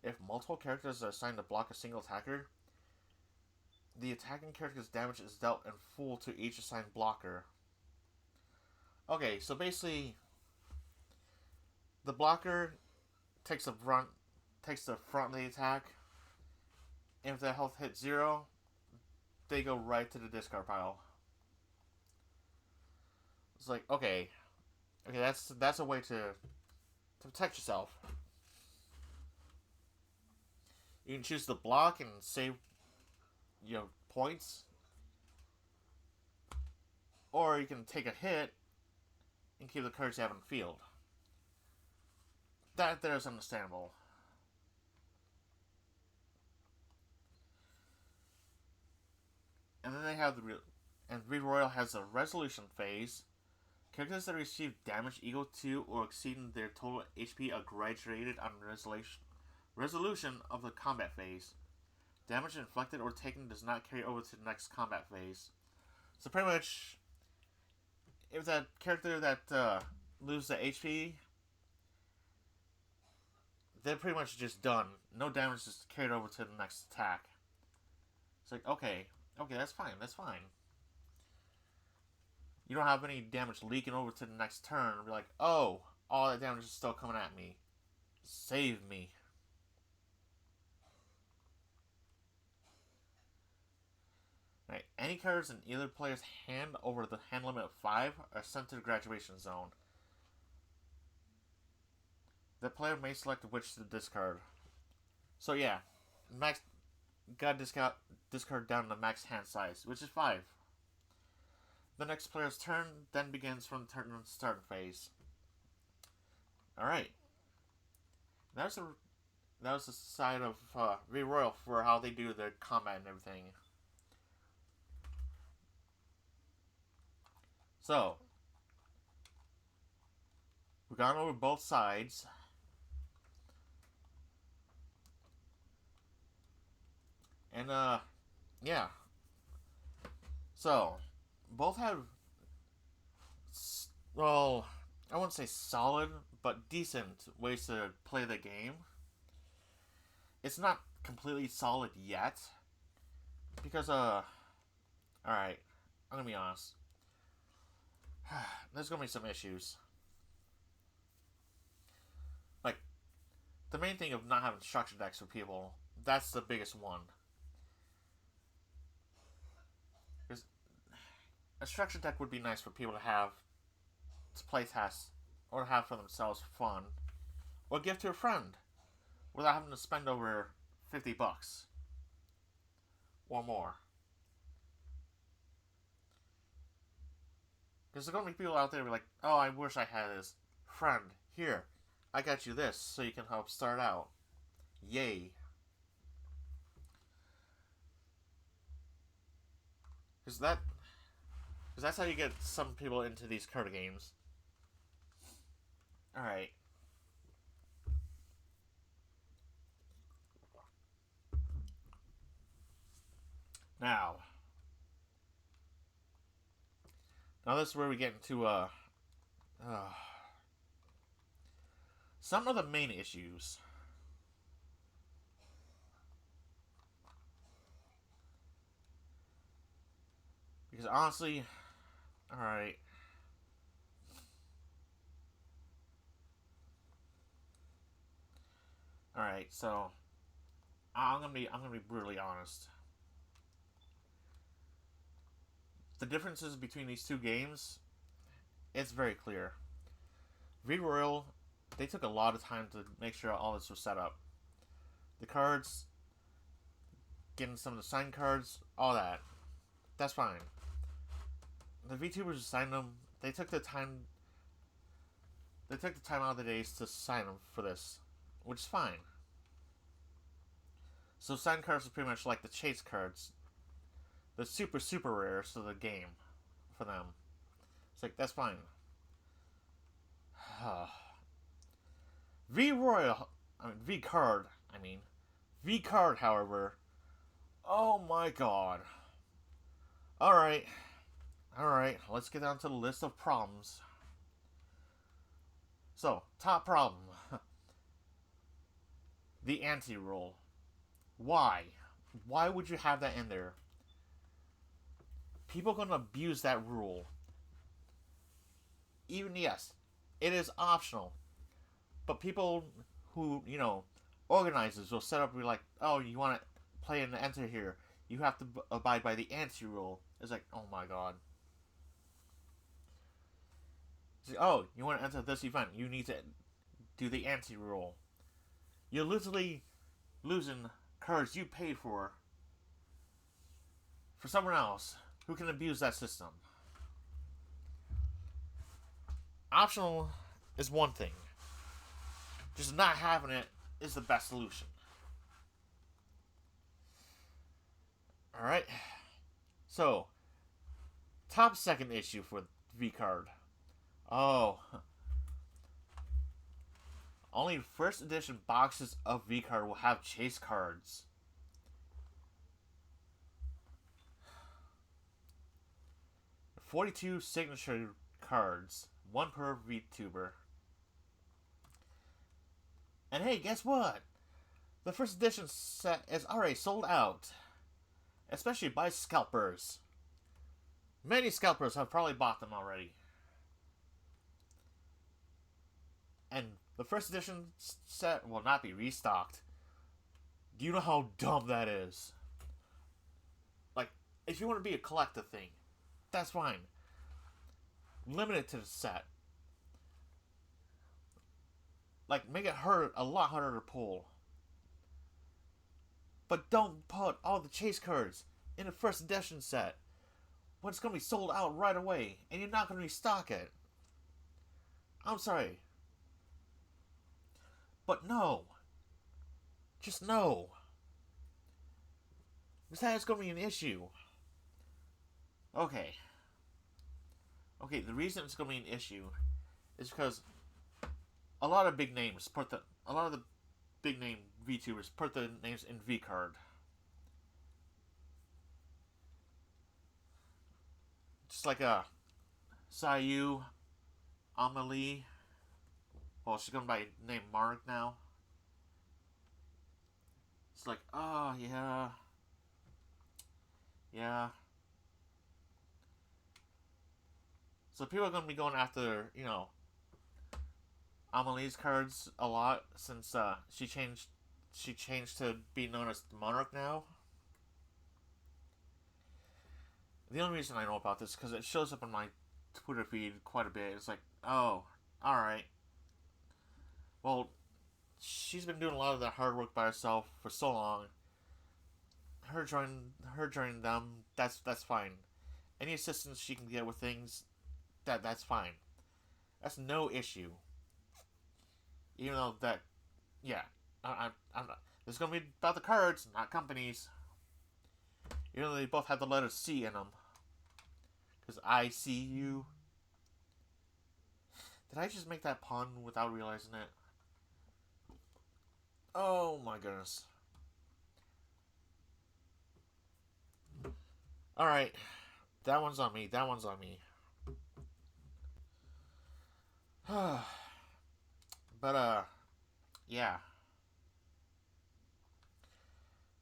If multiple characters are assigned to block a single attacker, the attacking character's damage is dealt in full to each assigned blocker. Okay, so basically, the blocker takes the front of the attack, and if the health hits 0, they go right to the discard pile. It's like, okay, that's a way to protect yourself. You can choose to block and save, points, or you can take a hit and keep the cards you have on the field. That there is understandable. And then they have Royal has a resolution phase. Characters that receive damage equal to or exceeding their total HP are graduated on resolution of the combat phase. Damage inflicted or taken does not carry over to the next combat phase. So pretty much, if that character that loses the HP, they're pretty much just done. No damage is carried over to the next attack. It's like, okay, that's fine. You don't have any damage leaking over to the next turn and be like, oh, all that damage is still coming at me. Save me. Right. Any cards in either player's hand over the hand limit of 5 are sent to the graduation zone. The player may select which to discard. So yeah, max got discard down to max hand size, which is 5. The next player's turn then begins from the turn starting phase. Alright. That was the side of V-Royal for how they do their combat and everything. So, we've gone over both sides. And, yeah. So, both have, well, I wouldn't say solid, but decent ways to play the game. It's not completely solid yet. Because, alright, I'm gonna be honest. There's gonna be some issues. Like, the main thing of not having structure decks for people, that's the biggest one. Because a structure deck would be nice for people to have to play test, or have for themselves for fun, or give to a friend, without having to spend over $50 or more. Because there's going to be people out there who are like, oh, I wish I had this. Friend, here, I got you this so you can help start out. Yay. Because that's how you get some people into these card games. Alright. Now this is where we get into some of the main issues. Because honestly, alright. All right, so I'm gonna be brutally honest. The differences between these two games, it's very clear. V Royal, they took a lot of time to make sure all this was set up. The cards, getting some of the signed cards, all that. That's fine. The VTubers who signed them, they took the time. They took the time out of the days to sign them for this, which is fine. So signed cards are pretty much like the chase cards, the super rares of the game, for them. It's like that's fine. V Royal, V Card. V Card. However, oh my god. All right. Let's get down to the list of problems. So, top problem. The anti-rule. Why? Why would you have that in there? People are going to abuse that rule. Even, yes, it is optional. But people who, organizers will set up and be like, oh, you want to play and enter here. You have to abide by the anti-rule. It's like, oh my god. It's like, oh, you want to enter this event. You need to do the anti-rule. You're literally losing cards you paid for someone else who can abuse that system. Optional is one thing. Just not having it is the best solution. Alright. So, top second issue for V Card. Oh. Only first edition boxes of V Card will have chase cards. 42 signature cards, one per VTuber. And hey, guess what? The first edition set is already sold out. Especially by scalpers. Many scalpers have probably bought them already. And the first edition set will not be restocked. Do you know how dumb that is? Like, if you want to be a collector thing, that's fine. Limit it to the set. Like, make it a lot harder to pull. But don't put all the chase cards in the first edition set when it's going to be sold out right away and you're not going to restock it. I'm sorry. But no. Just no. Besides, it's going to be an issue. Okay, the reason it's going to be an issue is because a lot of big names a lot of the big name VTubers put the names in V Card. Just like Sayu, Amelie. Well, she's going by name Mark now. It's like, oh yeah. Yeah. So people are going to be going after, Amelie's cards a lot since she changed to be known as Monarch now. The only reason I know about this is because it shows up on my Twitter feed quite a bit. It's like, oh, alright. Well, she's been doing a lot of the hard work by herself for so long. Her joining them, that's fine. Any assistance she can get with things, that's fine. That's no issue. Even though that, yeah, I'm not. This is gonna be about the cards, not companies. Even though they both have the letter C in them. Because I see you. Did I just make that pun without realizing it? Oh my goodness. Alright. That one's on me. But, yeah.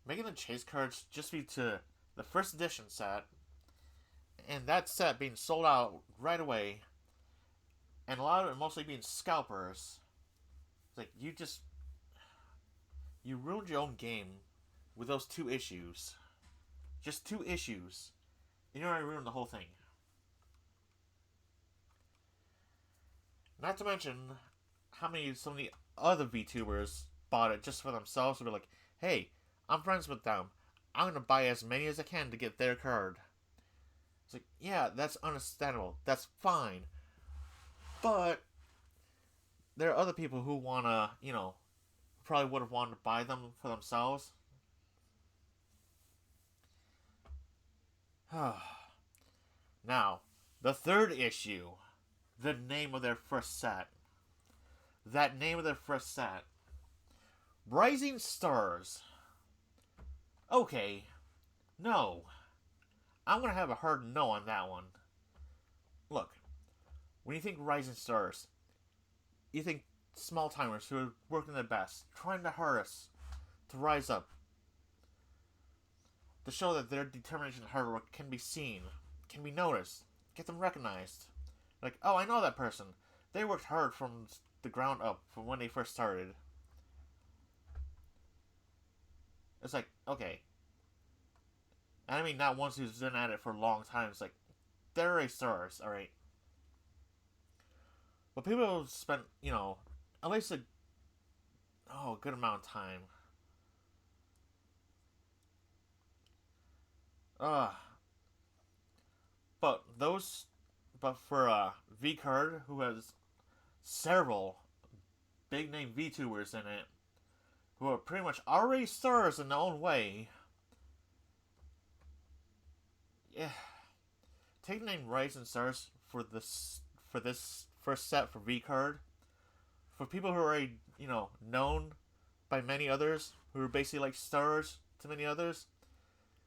Making the chase cards just be to the first edition set, and that set being sold out right away, and a lot of it mostly being scalpers. It's like, you just... You ruined your own game with those 2 issues. Just 2 issues. You already ruined the whole thing. Not to mention how many some of the other VTubers bought it just for themselves to be like, hey, I'm friends with them. I'm gonna buy as many as I can to get their card. It's like, yeah, that's understandable. That's fine. But there are other people who wanna, probably would have wanted to buy them for themselves. Now, the 3rd issue. The name of their first set. That name of their first set. Rising Stars. Okay. No. I'm gonna have a hard no on that one. Look, when you think Rising Stars, you think small timers who are working their best, trying their hardest to rise up, to show that their determination and hard work can be seen, can be noticed, get them recognized. Like, oh, I know that person. They worked hard from the ground up from when they first started. It's like, okay. And I mean, not ones who's been at it for a long time. It's like, they're already stars, alright? But people have spent, at least a good amount of time. But for V Card, who has several big name VTubers in it, who are pretty much already stars in their own way. Yeah, take the name Rising Stars for this first set for V Card. For people who are already, known by many others, who are basically like stars to many others,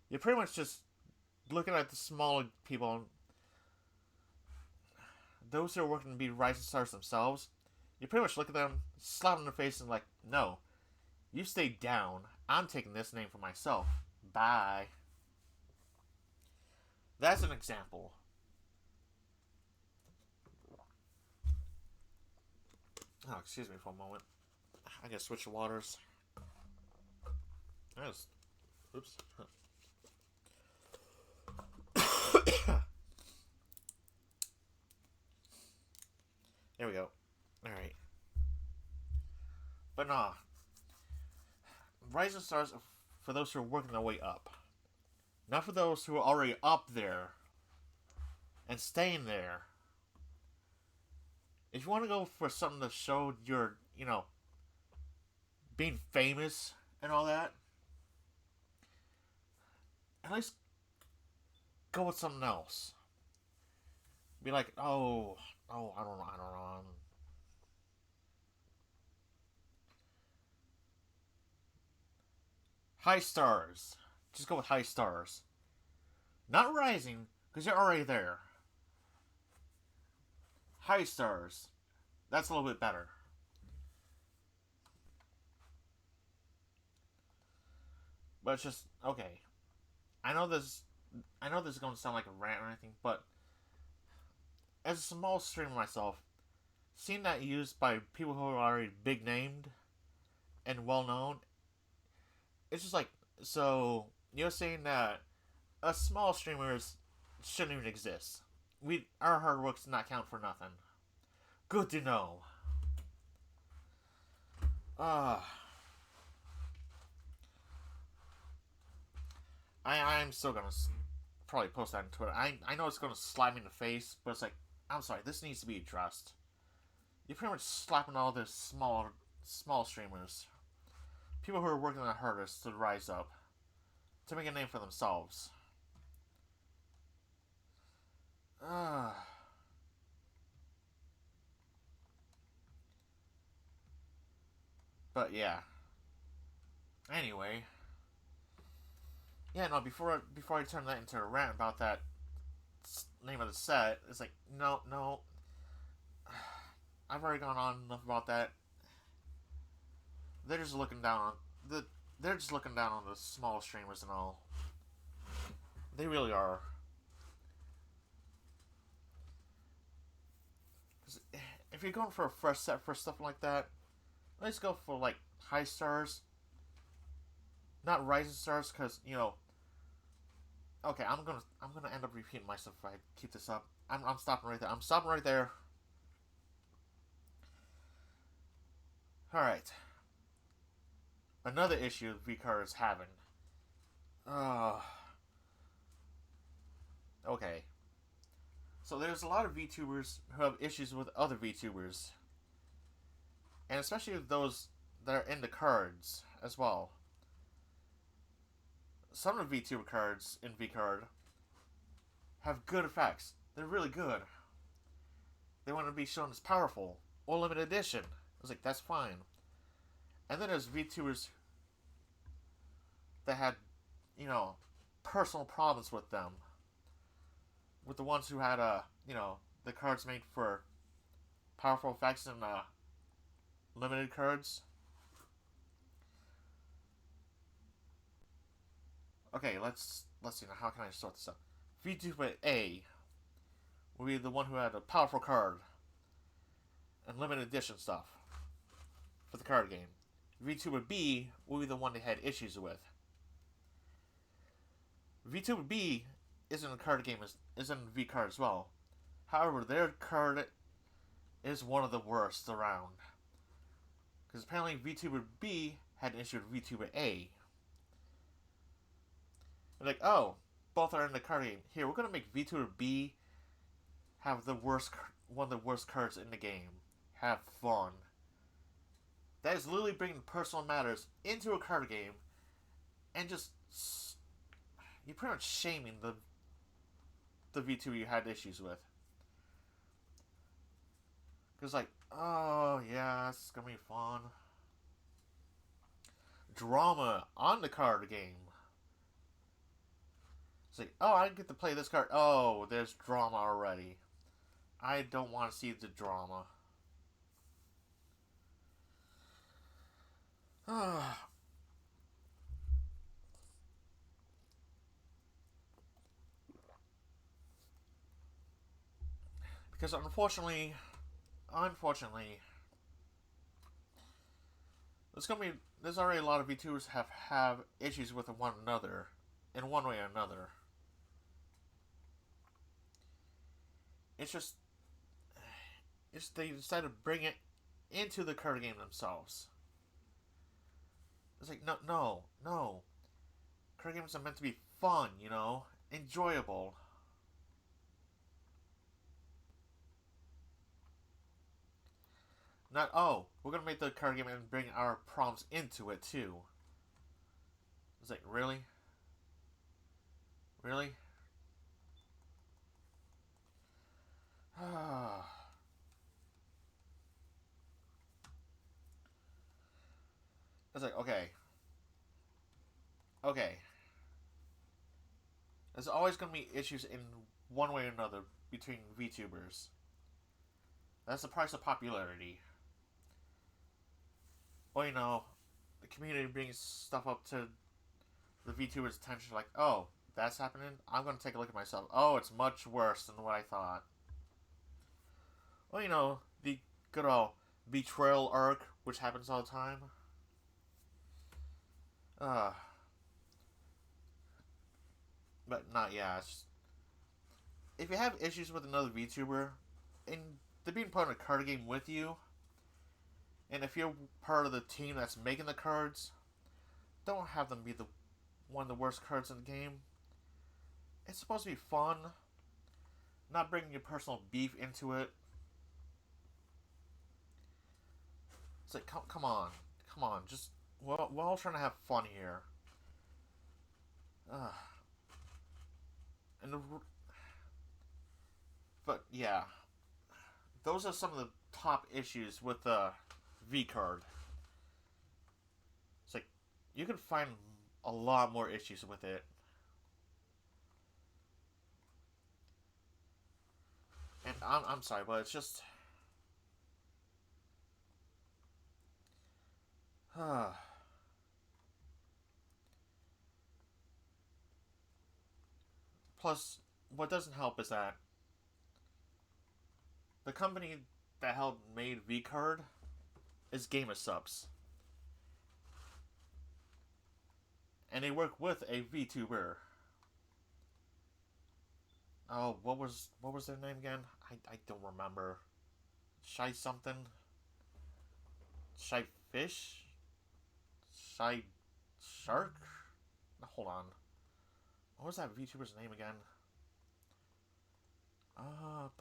you're pretty much just looking at the smaller people, those who are working to be rising stars themselves. You pretty much look at them, slap them in the face, and like, no, you stay down. I'm taking this name for myself. Bye. That's an example. Oh, excuse me for a moment. I gotta switch the waters. Oops. There we go. Alright. But nah. Rising stars are for those who are working their way up. Not for those who are already up there and staying there. If you want to go for something to show you're, being famous and all that, at least go with something else. Be like, I don't know. High stars. Just go with high stars. Not rising, because you're already there. High stars. That's a little bit better. But it's just, okay. I know this is going to sound like a rant or anything, but as a small streamer myself, seeing that used by people who are already big named and well known, it's just like, so you're saying that us small streamers shouldn't even exist. Our hard work does not count for nothing. Good to know. I'm still gonna probably post that on Twitter. I know it's gonna slap me in the face, but it's like, I'm sorry, this needs to be addressed. You're pretty much slapping all the small streamers, people who are working their hardest to rise up, to make a name for themselves. But yeah. Anyway. Yeah, no, before I turn that into a rant about that name of the set, it's like, no. I've already gone on enough about that. They're just looking down on the small streamers and all. They really are. If you're going for a fresh set for stuff like that, let's go for like high stars. not rising stars, because okay, I'm gonna end up repeating myself if I keep this up. I'm stopping right there. I'm stopping right there. All right. Another issue VCard is having. Uh, okay. So there's a lot of VTubers who have issues with other VTubers, and especially those that are into cards as well. Some of the VTuber cards in VCard have good effects. They're really good. They want to be shown as powerful or limited edition. I was like, that's fine. And then there's VTubers that had, personal problems with them. With the ones who had, the cards made for powerful effects and limited cards. Okay, let's see now. How can I sort this out? VTuber A will be the one who had a powerful card and limited edition stuff for the card game. VTuber B will be the one they had issues with. VTuber B isn't a card game, isn't a V card as well. However, their card is one of the worst around. Because apparently VTuber B had an issue with VTuber A. They're like, oh, both are in the card game. Here, we're gonna make VTuber B have one of the worst cards in the game. Have fun. That is literally bringing personal matters into a card game, and just you're pretty much shaming the VTuber you had issues with. Because like, oh yeah, it's gonna be fun. Drama on the card game. It's like, oh, I get to play this card. Oh, there's drama already. I don't want to see the drama. Because unfortunately, there's already a lot of VTubers have issues with one another in one way or another. It's just they decided to bring it into the card game themselves. It's like, no. Card games are meant to be fun, enjoyable. Not, oh, we're gonna make the card game and bring our problems into it too. It's like, really? Really? It's like, okay. There's always gonna be issues in one way or another between VTubers. That's the price of popularity. Well, the community brings stuff up to the VTubers' attention, like, oh, that's happening? I'm gonna take a look at myself. Oh, it's much worse than what I thought. Well, the good old betrayal arc, which happens all the time. But not, yeah. If you have issues with another VTuber, and they're being part of a card game with you, and if you're part of the team that's making the cards, don't have them be one of the worst cards in the game. It's supposed to be fun, not bringing your personal beef into it. It's like, come on, just we're all trying to have fun here. And but yeah, those are some of the top issues with the V card. It's like you can find a lot more issues with it. And I'm sorry, but it's just plus, what doesn't help is that the company that helped made V card is Game of Subs. and they work with a VTuber. Oh, what was their name again? I don't remember. Shy something. Shy fish. Shy shark. Hold on. What was that VTuber's name again? What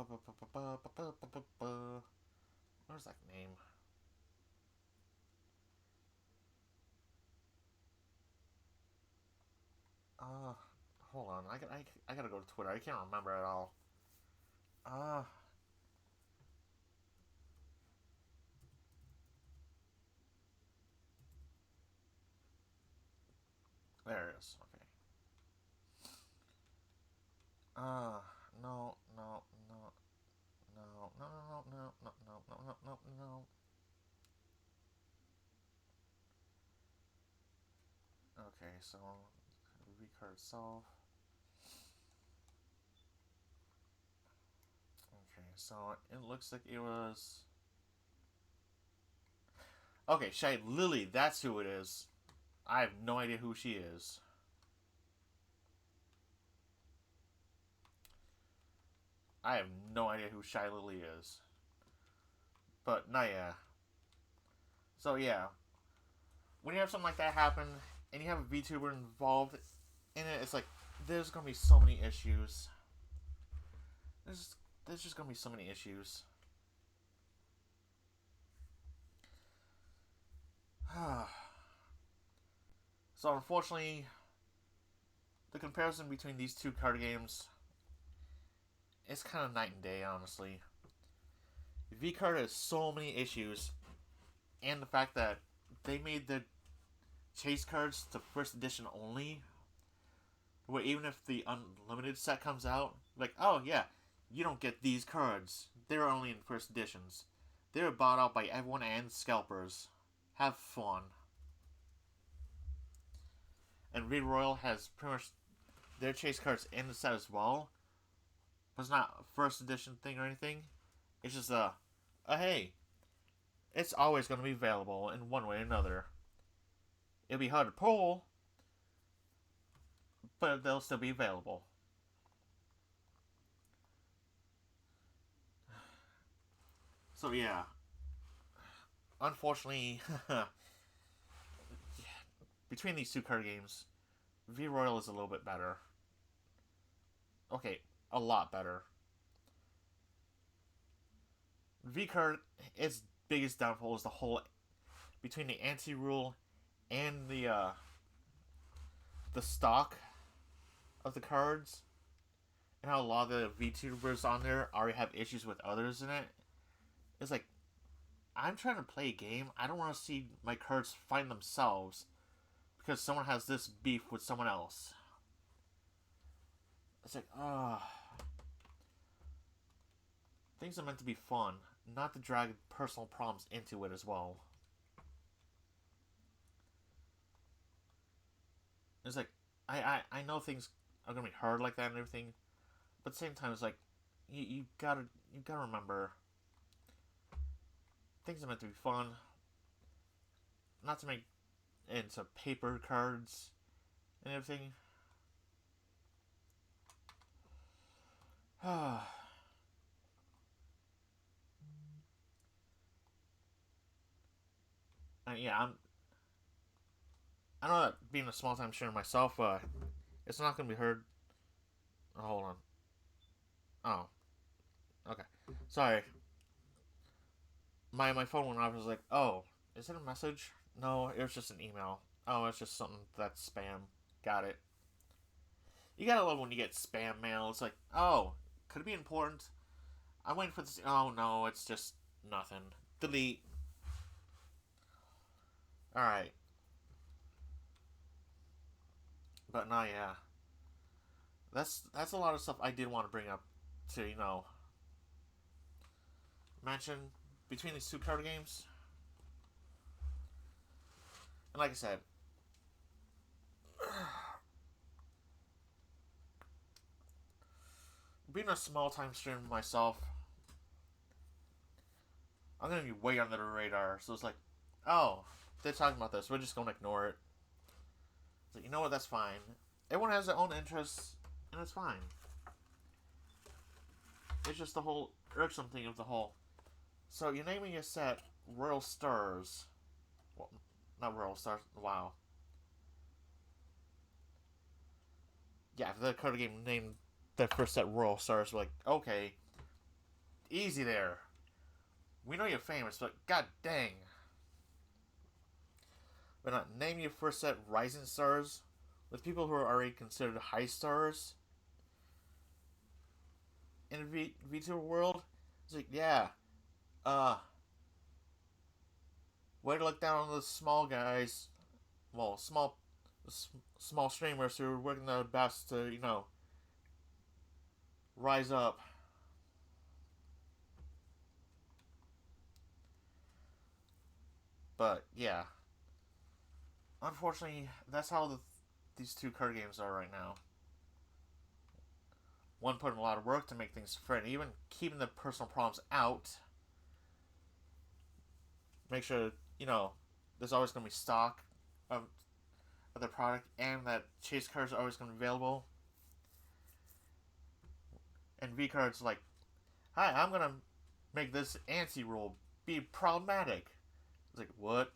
was that name? Uh, Hold on. I gotta go to Twitter. I can't remember at all. Uh, there it is. Okay. Uh, no, no, no, no, no, no, no, no, no, no, no, no, no. Okay, so V card itself. Okay, so it looks like it was. Okay, Shy Lily, that's who it is. I have no idea who she is. I have no idea who Shy Lily is. But, no, yeah. So, yeah. When you have something like that happen, and you have a VTuber involved in it, it's like, there's gonna be so many issues. There's just gonna be so many issues. So, unfortunately, the comparison between these two card games is kind of night and day, honestly. V card has so many issues, and the fact that they made the chase cards to first edition only, where even if the unlimited set comes out, like, oh yeah, you don't get these cards. They're only in first editions. They're bought out by everyone and scalpers. Have fun. And Raid Royal has pretty much their chase cards in the set as well. But it's not a first edition thing or anything. It's just a hey, it's always going to be available in one way or another. It'll be hard to pull, but they'll still be available. So yeah, unfortunately, between these two card games, V Royal is a little bit better. Okay, a lot better. V card, its biggest downfall is the whole between the anti rule and the stock of the cards, and how a lot of the VTubers on there already have issues with others in it. It's like, I'm trying to play a game. I don't want to see my cards find themselves because someone has this beef with someone else. It's like, things are meant to be fun, not to drag personal problems into it as well. It's like, I know things are gonna be hard like that and everything, but at the same time, it's like, you gotta remember, things are meant to be fun, not to make into paper cards and everything. Yeah, I know that being a small time streamer myself, it's not gonna be heard. Oh, hold on. Oh, okay. Sorry. My phone went off. I was like, oh, is it a message? No, it was just an email. Oh, it's just something that's spam. Got it. You gotta love when you get spam mail. It's like, oh, could it be important? I'm waiting for this. Oh no, it's just nothing. Delete. All right. But no, yeah. That's a lot of stuff I did want to bring up to mention between these two card games. And like I said, being a small time streamer myself, I'm gonna be way under the radar. So it's like, oh, they're talking about this. We're just gonna ignore it. It's like, you know what, that's fine. Everyone has their own interests, and it's fine. It's just the whole irksome thing of the whole. So you're naming your set Royal Stars. Well, not Royal Stars. Wow. Yeah, if the card game named the first set Royal Stars, we're like, okay, easy there. We know you're famous, but god dang. But not name your first set Rising Stars with people who are already considered high stars in the VTuber world. It's like, yeah, uh, way to look down on the small guys. Well, small streamers who are working their best to, rise up. But yeah, unfortunately, that's how these two card games are right now. One put in a lot of work to make things fair and even, keeping the personal problems out. Make sure, there's always going to be stock of the product and that chase cards are always going to be available. And V cards like, hi, I'm going to make this anti-rule be problematic. It's like, what?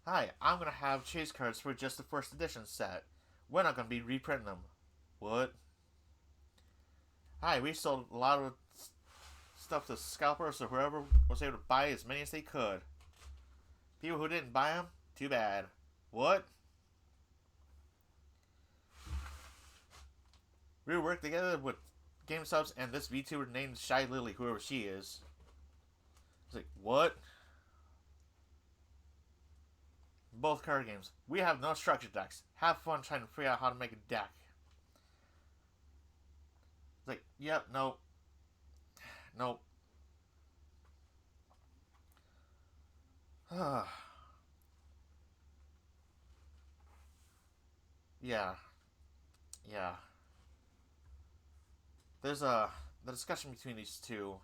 Hi, I'm going to have chase cards for just the first edition set. We're not going to be reprinting them. What? Hi, we sold a lot of stuff to scalpers or whoever was able to buy as many as they could. People who didn't buy them, too bad. What? We worked together with GameStops and this VTuber named Shy Lily, whoever she is. It's like, what? Both card games. We have no structured decks. Have fun trying to figure out how to make a deck. It's like, yep, nope. Nope. Yeah. Yeah. There's the discussion between these two.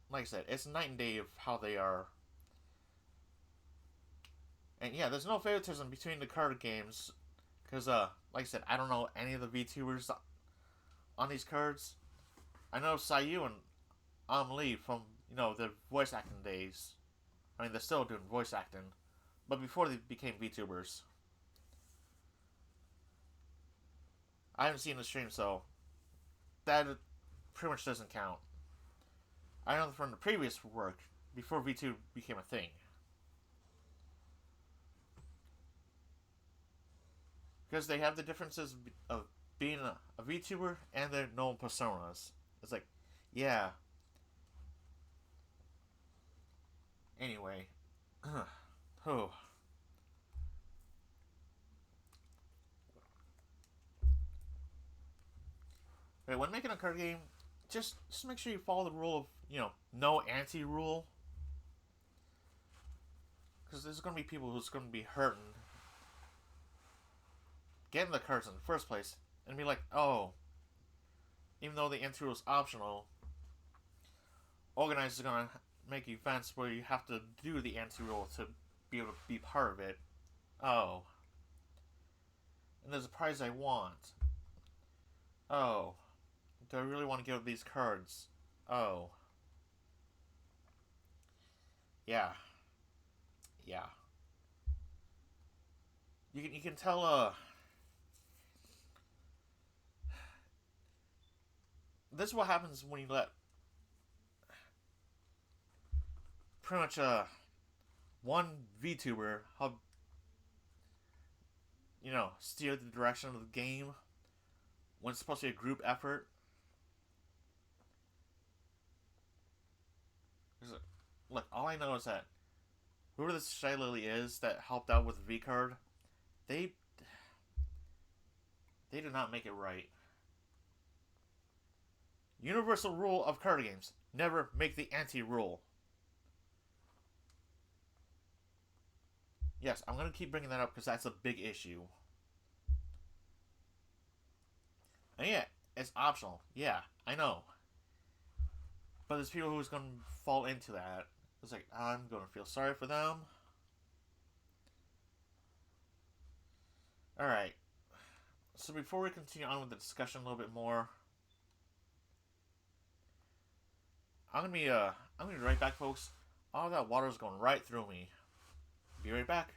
Like I said, it's night and day of how they are. And yeah, there's no favoritism between the card games. Because, like I said, I don't know any of the VTubers on these cards. I know Sayu and Lee from, the voice acting days. I mean, they're still doing voice acting. But before they became VTubers. I haven't seen the stream, so that pretty much doesn't count. I know from the previous work, before VTuber became a thing. Because they have the differences of being a VTuber and their known personas. It's like, yeah. Anyway. Oh. Wait, when making a card game, just make sure you follow the rule of, no anti-rule. Because there's going to be people who's going to be hurting getting the cards in the first place and be like, oh, even though the anti-rule is optional, organizers are going to make events where you have to do the anti-rule to be able to be part of it. Oh. And there's a prize I want. Oh. Do I really want to give these cards? Oh. Yeah. Yeah. You can tell, this is what happens when you let pretty much, one VTuber help, steer the direction of the game when it's supposed to be a group effort. Look, all I know is that whoever this Shy Lily is that helped out with the V card, they did not make it right. Universal rule of card games: never make the anti-rule. Yes, I'm gonna keep bringing that up because that's a big issue. And yeah, it's optional. Yeah, I know. But there's people who's gonna fall into that. It's like, I'm gonna feel sorry for them. Alright, so before we continue on with the discussion a little bit more, I'm gonna be right back, folks. All that water is going right through me. Be right back.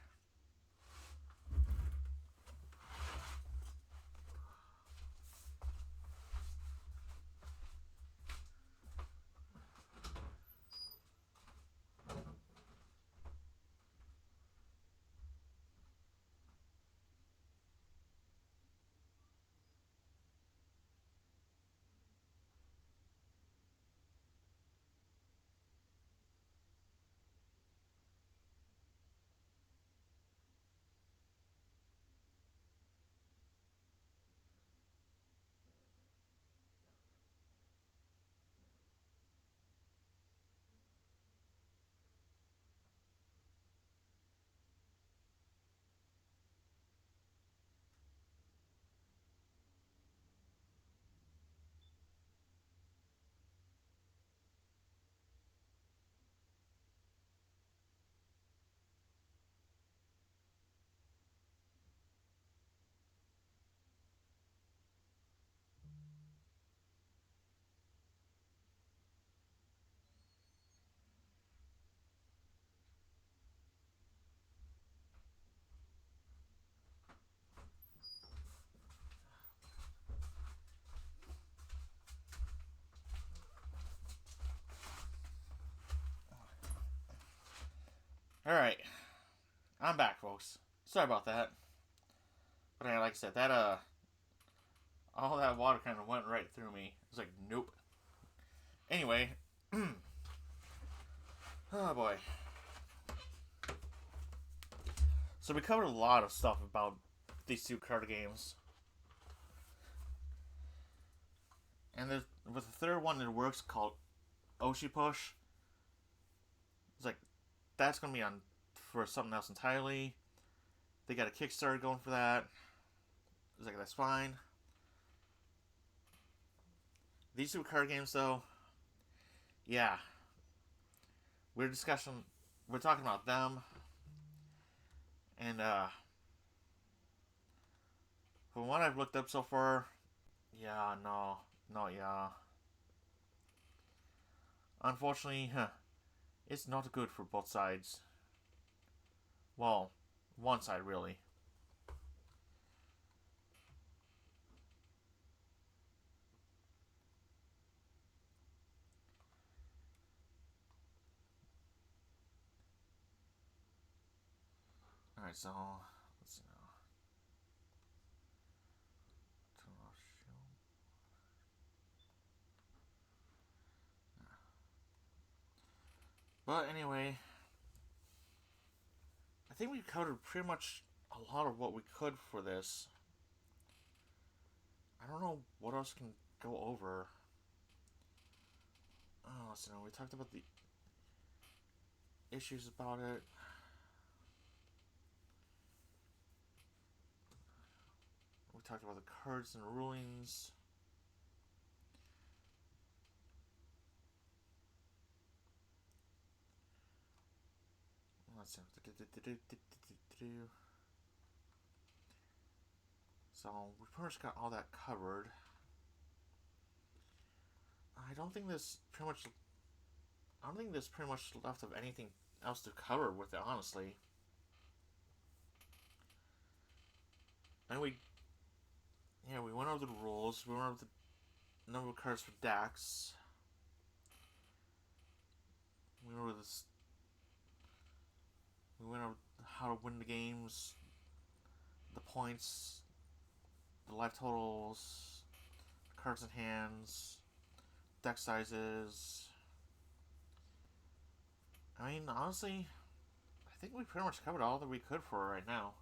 Alright, I'm back, folks. Sorry about that. But like I said, all that water kind of went right through me. It's like, nope. Anyway, oh boy. So we covered a lot of stuff about these two card games. And there's, with the third one that works called Oshi Push, it's like, that's going to be on for something else entirely. They got a Kickstarter going for that. It's like, that's fine. These two card games, though, yeah. We're talking about them. And, from what I've looked up so far, yeah, yeah. Unfortunately, it's not good for both sides. Well, one side, really. Alright, so, let's see now. But anyway, I think we covered pretty much a lot of what we could for this. I don't know what else can go over. Oh, let's see now. We talked about the issues about it. We talked about the cards and rulings. Let's see. So we pretty much got all that covered. I don't think there's pretty much left of anything else to cover with it, honestly. And we went over the rules. We went over the number of cards for decks. We went over this. We went over how to win the games, the points, the life totals, cards in hands, deck sizes. I mean, honestly, I think we pretty much covered all that we could for right now.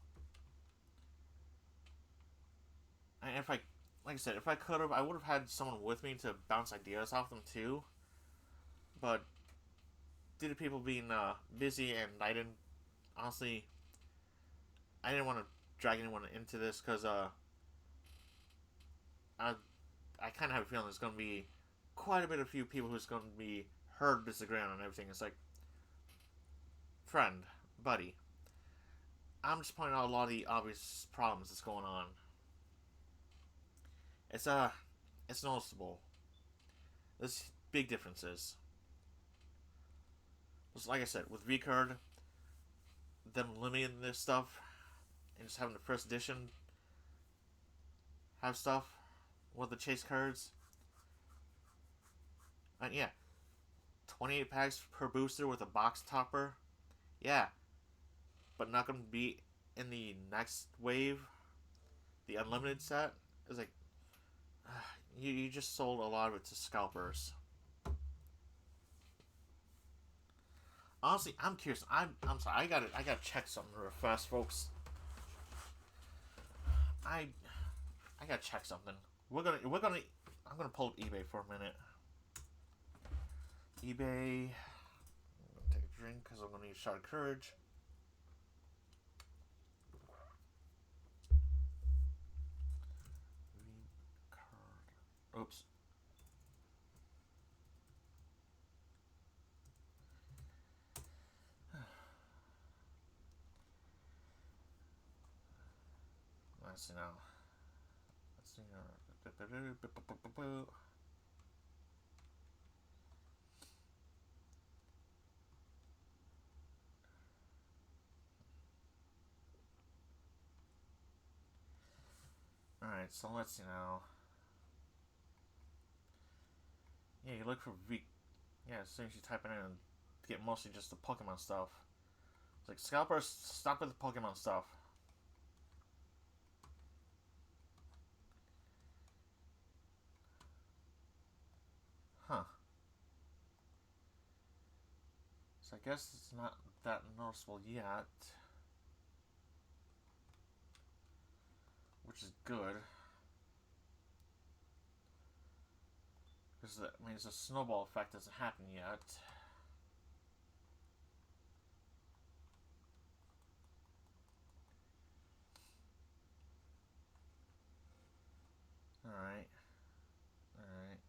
And if I, like I said, if I could have, I would have had someone with me to bounce ideas off them too. But due to people being busy, and I didn't, honestly, I didn't want to drag anyone into this because I kind of have a feeling there's going to be quite a bit of few people who's going to be heard disagreeing on everything. It's like, friend, buddy, I'm just pointing out a lot of the obvious problems that's going on. It's it's noticeable. There's big differences. Just like I said, with V-Card, them limiting this stuff and just having the first edition have stuff with the chase cards. And yeah, 28 packs per booster with a box topper. Yeah, but not going to be in the next wave, the unlimited set. It's like, you just sold a lot of it to scalpers. Honestly, I'm curious. I'm sorry. I gotta check something real fast, folks. I I gotta check something. I'm gonna pull up eBay for a minute. eBay. I'm gonna take a drink because I'm gonna need a shot of courage. Oops. Let's see now. Let's see now. Alright, so let's see now. Yeah, you look for V. Yeah, as soon as you type it in, get mostly just the Pokemon stuff. It's like, scalpers, stop with the Pokemon stuff. Huh. So I guess it's not that noticeable yet. Which is good. Because that means the snowball effect doesn't happen yet. Alright. Alright.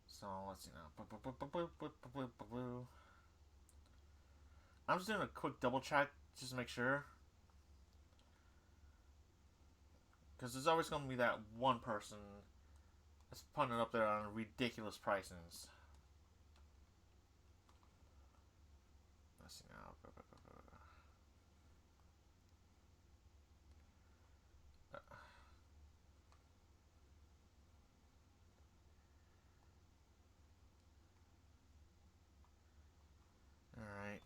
So let's see now. I'm just doing a quick double check just to make sure. Because there's always going to be that one person that's putting it up there on ridiculous pricings. Let's see now. Alright.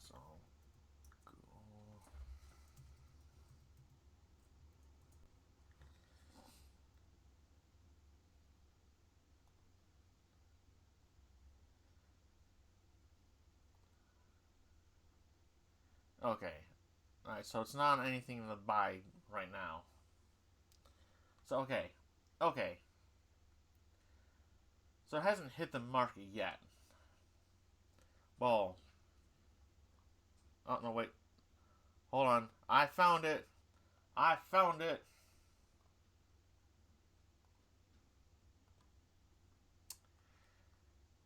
So, cool. Okay. Alright, so it's not anything to buy right now. So, okay. Okay. So it hasn't hit the market yet. Well. Oh, no, wait. Hold on. I found it. I found it.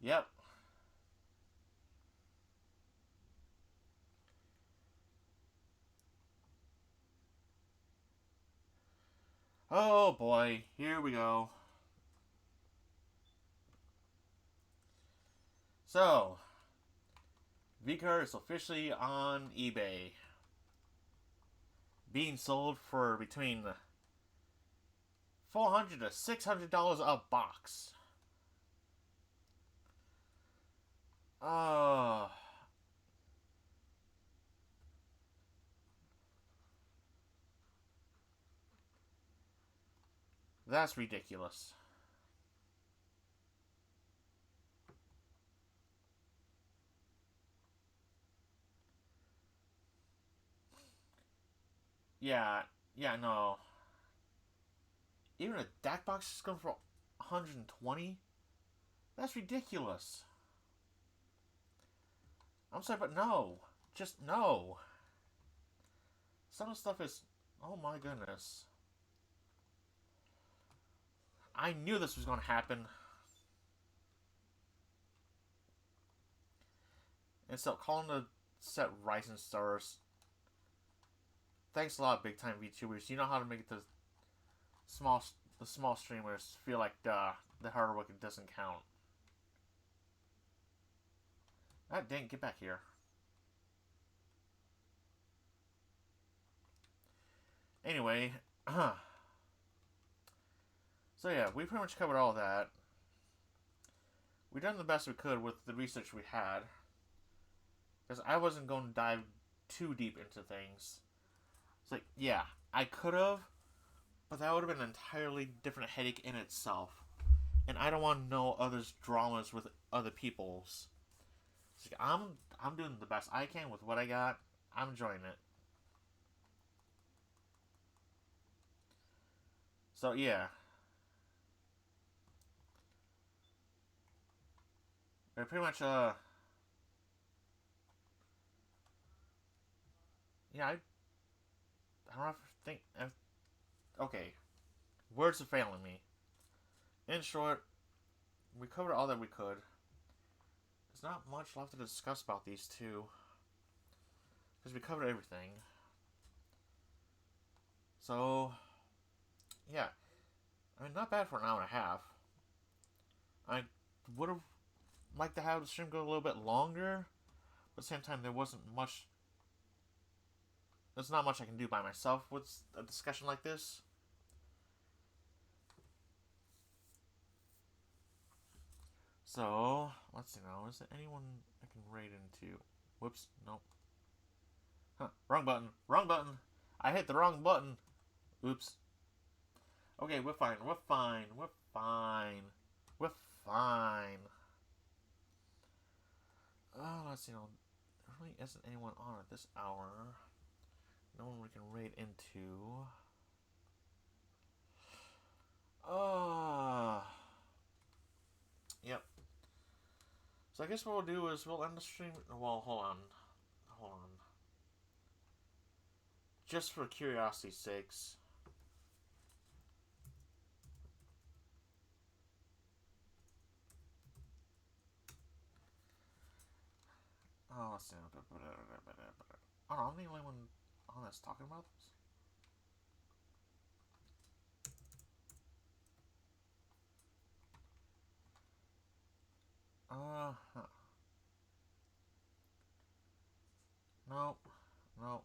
Yep. Oh boy. Here we go. So, Vcard is officially on eBay. Being sold for between $400 to $600 a box. Oh. That's ridiculous. Yeah, no. Even a deck box is going for 120? That's ridiculous. I'm sorry, but no. Just no. some of the stuff is... Oh my goodness. I knew this was going to happen. And so, calling the set Rising Stars. Thanks a lot, big time VTubers. You know how to make the small streamers feel like the hard work doesn't count. God dang, get back here. Anyway, so yeah, we pretty much covered all that. We done the best we could with the research we had. Because I wasn't going to dive too deep into things. It's like, yeah, I could have, but that would have been an entirely different headache in itself. And I don't want to know others' dramas with other people's. It's like, I'm doing the best I can with what I got. I'm enjoying it. So yeah. They're pretty much yeah, I don't think okay. Words are failing me. In short, we covered all that we could. There's not much left to discuss about these two. Because we covered everything. So, yeah. I mean, not bad for an hour and a half. I would have liked to have the stream go a little bit longer. But at the same time, there wasn't much... There's not much I can do by myself with a discussion like this. So, let's see now. Is there anyone I can raid into? Whoops, nope. Huh, wrong button. Wrong button. I hit the wrong button. Oops. Okay, we're fine. We're fine. We're fine. We're fine. Oh, let's see. There really isn't anyone on at this hour. No one we can raid into. Yep. So I guess what we'll do is we'll end the stream. Well, hold on. Hold on. Just for curiosity's sakes. Oh, let's see. Oh, no, I'm the only one on this talking about this. Huh. Nope. Nope.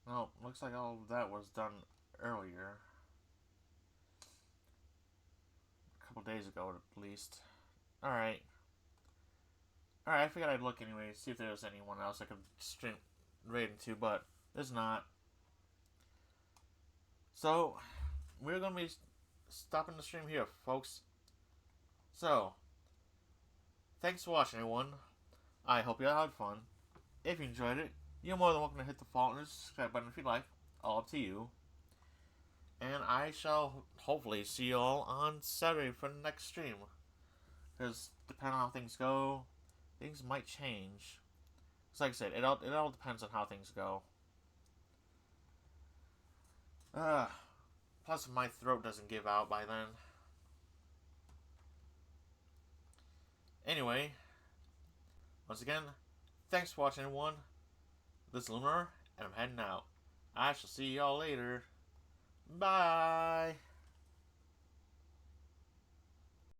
Nope. Looks like all of that was done earlier. A couple days ago, at least. Alright. Alright, I figured I'd look anyway, see if there was anyone else I could stream raid into, but there's not. So, we're going to be stopping the stream here, folks. So, thanks for watching, everyone. I hope you had fun. If you enjoyed it, you're more than welcome to hit the follow and subscribe button if you'd like. All up to you. And I shall hopefully see you all on Saturday for the next stream. Because depending on how things go, things might change. So like I said, it all depends on how things go. Plus my throat doesn't give out by then. Anyway, once again, thanks for watching, everyone. This is Lunar, and I'm heading out. I shall see y'all later. Bye!